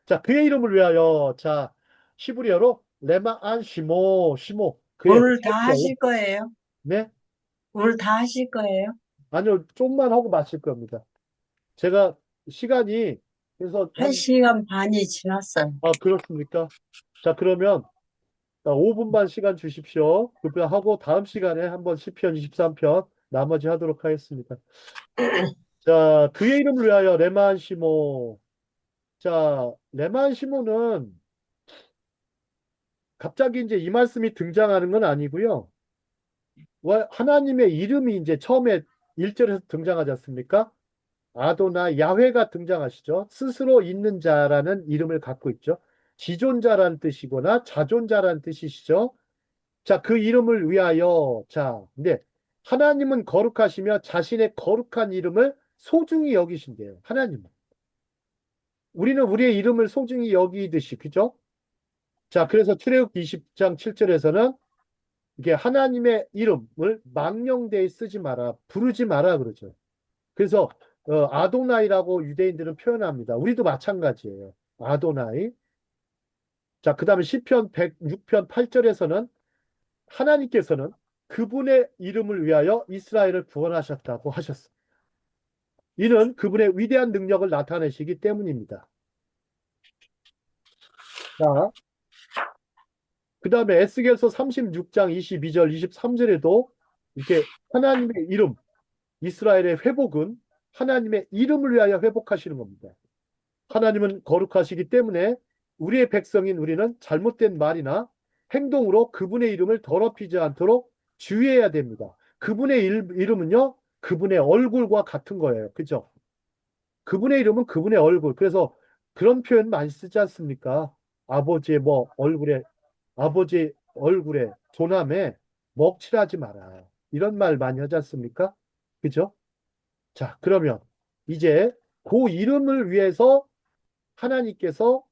자, 그의 이름을 위하여. 자, 히브리어로 레마 안 시모, 시모. 그의 오늘 다 하실 거예요? 네? 오늘 다 하실 거예요? 아니요, 좀만 하고 마칠 겁니다. 제가 시간이 그래서 한 시간 반이 지났어요. 그렇습니까? 자, 그러면 5분만 시간 주십시오. 하고 다음 시간에 한번 시편 23편 나머지 하도록 하겠습니다. 자, 그의 이름을 위하여 레만 시모. 자, 레만 시모는 갑자기 이제 이 말씀이 등장하는 건 아니고요. 하나님의 이름이 이제 처음에 1절에서 등장하지 않습니까? 아도나 야훼가 등장하시죠. 스스로 있는 자라는 이름을 갖고 있죠. 지존자라는 뜻이거나 자존자라는 뜻이시죠. 자, 그 이름을 위하여. 자, 근데 하나님은 거룩하시며 자신의 거룩한 이름을 소중히 여기신대요. 하나님은. 우리는 우리의 이름을 소중히 여기듯이, 그죠? 자, 그래서 출애굽기 20장 7절에서는 이게 하나님의 이름을 망령되이 쓰지 마라, 부르지 마라 그러죠. 그래서 아도나이라고 유대인들은 표현합니다. 우리도 마찬가지예요. 아도나이. 자, 그 다음에 시편 106편 8절에서는 하나님께서는 그분의 이름을 위하여 이스라엘을 구원하셨다고 하셨습니다. 이는 그분의 위대한 능력을 나타내시기 때문입니다. 자, 그 다음에 에스겔서 36장 22절 23절에도 이렇게 하나님의 이름, 이스라엘의 회복은 하나님의 이름을 위하여 회복하시는 겁니다. 하나님은 거룩하시기 때문에 우리의 백성인 우리는 잘못된 말이나 행동으로 그분의 이름을 더럽히지 않도록 주의해야 됩니다. 그분의 이름은요, 그분의 얼굴과 같은 거예요. 그죠? 그분의 이름은 그분의 얼굴. 그래서 그런 표현 많이 쓰지 않습니까? 아버지 얼굴에 조남에 먹칠하지 마라. 이런 말 많이 하지 않습니까? 그죠? 자, 그러면 이제 그 이름을 위해서 하나님께서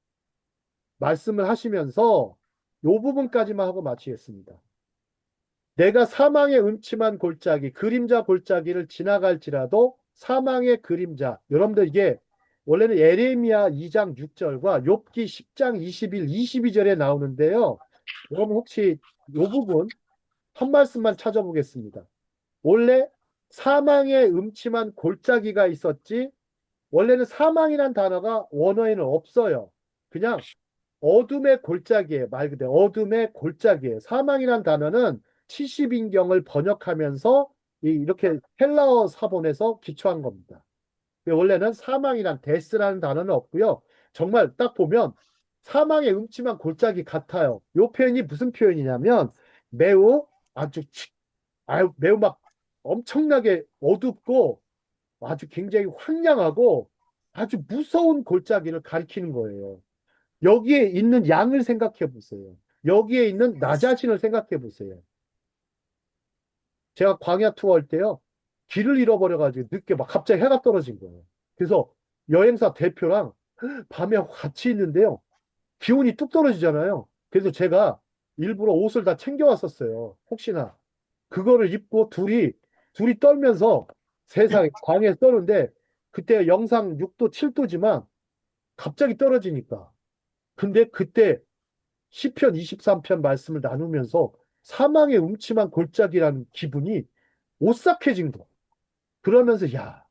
말씀을 하시면서 요 부분까지만 하고 마치겠습니다. 내가 사망의 음침한 골짜기, 그림자 골짜기를 지나갈지라도 사망의 그림자. 여러분들 이게 원래는 예레미야 2장 6절과 욥기 10장 21, 22절에 나오는데요. 여러분 혹시 요 부분 한 말씀만 찾아보겠습니다. 원래 사망의 음침한 골짜기가 있었지 원래는 사망이란 단어가 원어에는 없어요. 그냥 어둠의 골짜기에 말 그대로 어둠의 골짜기에 사망이란 단어는 70인경을 번역하면서 이렇게 헬라어 사본에서 기초한 겁니다. 원래는 사망이란 데스라는 단어는 없고요. 정말 딱 보면 사망의 음침한 골짜기 같아요. 이 표현이 무슨 표현이냐면 매우 매우 막 엄청나게 어둡고 아주 굉장히 황량하고 아주 무서운 골짜기를 가리키는 거예요. 여기에 있는 양을 생각해 보세요. 여기에 있는 나 자신을 생각해 보세요. 제가 광야 투어할 때요. 길을 잃어버려가지고 늦게 막 갑자기 해가 떨어진 거예요. 그래서 여행사 대표랑 밤에 같이 있는데요. 기온이 뚝 떨어지잖아요. 그래서 제가 일부러 옷을 다 챙겨왔었어요. 혹시나. 그거를 입고 둘이 떨면서 세상에 광야에 떠는데 그때 영상 6도, 7도지만 갑자기 떨어지니까. 근데 그때 시편 23편 말씀을 나누면서 사망의 음침한 골짜기라는 기분이 오싹해진 거. 그러면서 야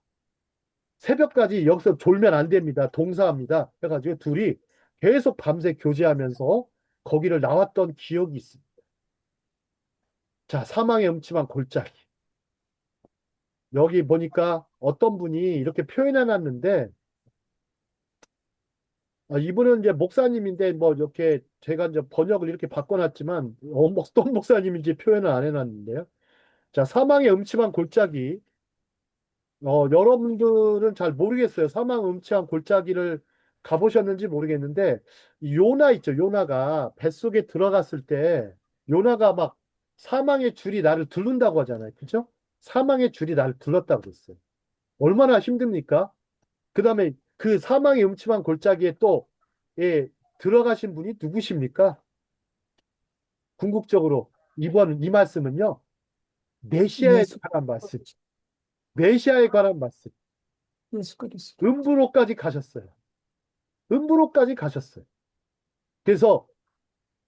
새벽까지 여기서 졸면 안 됩니다. 동사합니다. 해가지고 둘이 계속 밤새 교제하면서 거기를 나왔던 기억이 있습니다. 자, 사망의 음침한 골짜기. 여기 보니까 어떤 분이 이렇게 표현해 놨는데 이분은 이제 목사님인데 뭐 이렇게 제가 이제 번역을 이렇게 바꿔놨지만 어떤 목사님인지 표현을 안 해놨는데요. 자, 사망의 음침한 골짜기. 여러분들은 잘 모르겠어요. 사망 음침한 골짜기를 가보셨는지 모르겠는데 요나 있죠. 요나가 뱃속에 들어갔을 때 요나가 막 사망의 줄이 나를 둘른다고 하잖아요. 그죠? 사망의 줄이 나를 둘렀다고 그랬어요. 얼마나 힘듭니까? 그 다음에 그 사망의 음침한 골짜기에 또 예, 들어가신 분이 누구십니까? 궁극적으로 이번 이 말씀은요. 메시아에 예수 관한 말씀. 메시아에 관한 말씀. 예수 그리스도. 음부로까지 가셨어요. 음부로까지 가셨어요. 그래서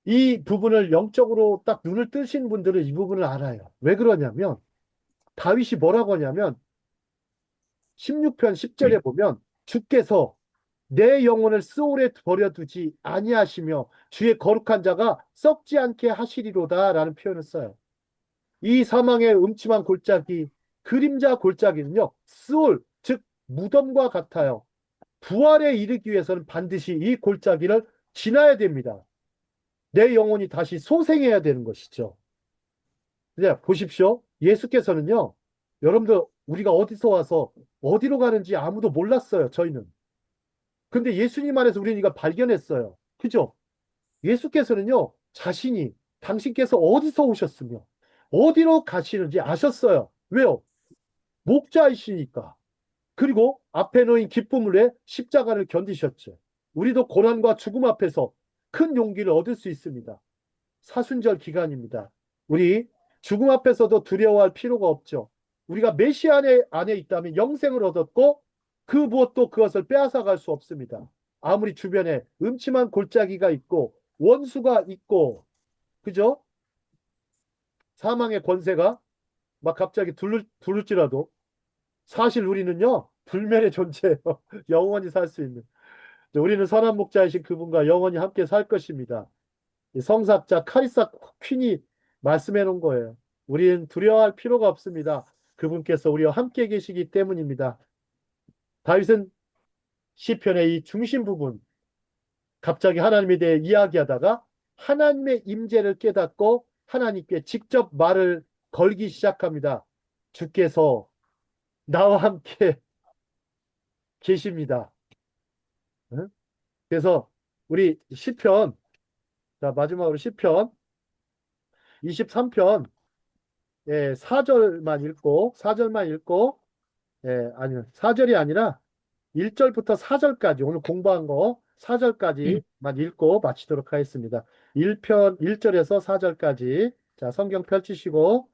이 부분을 영적으로 딱 눈을 뜨신 분들은 이 부분을 알아요. 왜 그러냐면 다윗이 뭐라고 하냐면 16편 10절에 보면 주께서 내 영혼을 스올에 버려두지 아니하시며 주의 거룩한 자가 썩지 않게 하시리로다 라는 표현을 써요. 이 사망의 음침한 골짜기, 그림자 골짜기는요, 스올, 즉 무덤과 같아요. 부활에 이르기 위해서는 반드시 이 골짜기를 지나야 됩니다. 내 영혼이 다시 소생해야 되는 것이죠. 네, 보십시오. 예수께서는요, 여러분들 우리가 어디서 와서 어디로 가는지 아무도 몰랐어요, 저희는. 근데 예수님 안에서 우리는 이걸 발견했어요. 그죠? 예수께서는요, 자신이 당신께서 어디서 오셨으며 어디로 가시는지 아셨어요. 왜요? 목자이시니까. 그리고 앞에 놓인 기쁨을 위해 십자가를 견디셨죠. 우리도 고난과 죽음 앞에서 큰 용기를 얻을 수 있습니다. 사순절 기간입니다. 우리 죽음 앞에서도 두려워할 필요가 없죠. 우리가 메시아 안에 있다면 영생을 얻었고 그 무엇도 그것을 빼앗아갈 수 없습니다. 아무리 주변에 음침한 골짜기가 있고 원수가 있고 그죠? 사망의 권세가 막 갑자기 두를지라도 사실 우리는요 불멸의 존재예요. 영원히 살 수 있는. 우리는 선한 목자이신 그분과 영원히 함께 살 것입니다. 이 성사자 카리사 퀸이 말씀해 놓은 거예요. 우리는 두려워할 필요가 없습니다. 그분께서 우리와 함께 계시기 때문입니다. 다윗은 시편의 이 중심 부분 갑자기 하나님에 대해 이야기하다가 하나님의 임재를 깨닫고 하나님께 직접 말을 걸기 시작합니다. 주께서 나와 함께 계십니다. 응? 그래서 우리 시편, 자 마지막으로 시편 23편 4절만 읽고 아니요 4절이 아니라 1절부터 4절까지 오늘 공부한 거 4절까지만 읽고 마치도록 하겠습니다. 1편 1절에서 4절까지 자 성경 펼치시고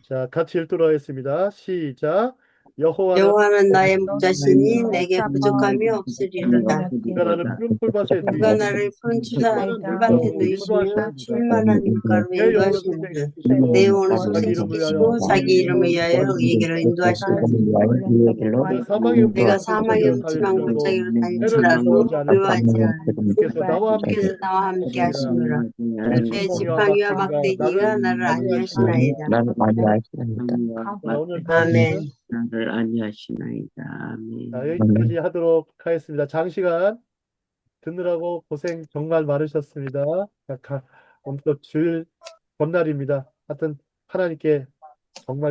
자 같이 읽도록 하겠습니다. 시작. 여호와는 여호와는 나의 목자시니 음, 내게 부족함이 없으리로다. 그가 나를 푸른 풀밭에 그가 두시고 나를 푸른 충만한 풀밭에 물가로 누이시며 인도하시는도다. 충만한 물가로 내 영혼을 인도하시는도다. 소생시키시고 내 영혼을 자기 이름을 위하여 소생시키시고 자기 이름을 위하여 의에게로 인도하시는 내가 사망의 내가 음침한 사망의 골짜기로 음침한 다닐지라도 골짜기로 해를 다닐지라도 두려워하지 두려워하지 않으리라. 않으리라. 주께서 나와 함께 주께서 나와 함께 하시니라. 하시느라. 내 내 지팡이와 지팡이와 막대기가 막대기가 나를 나를 안위하시나이다. 안위하시나이다. 나는 많이 하시나이다. 자, 오늘 아멘. 말씀은 나를 안위하시나이다. 아멘. 자, 여기까지 하도록 하겠습니다. 장시간 듣느라고 고생 정말 많으셨습니다. 오늘 또 주일 전날입니다. 하여튼 하나님께 정말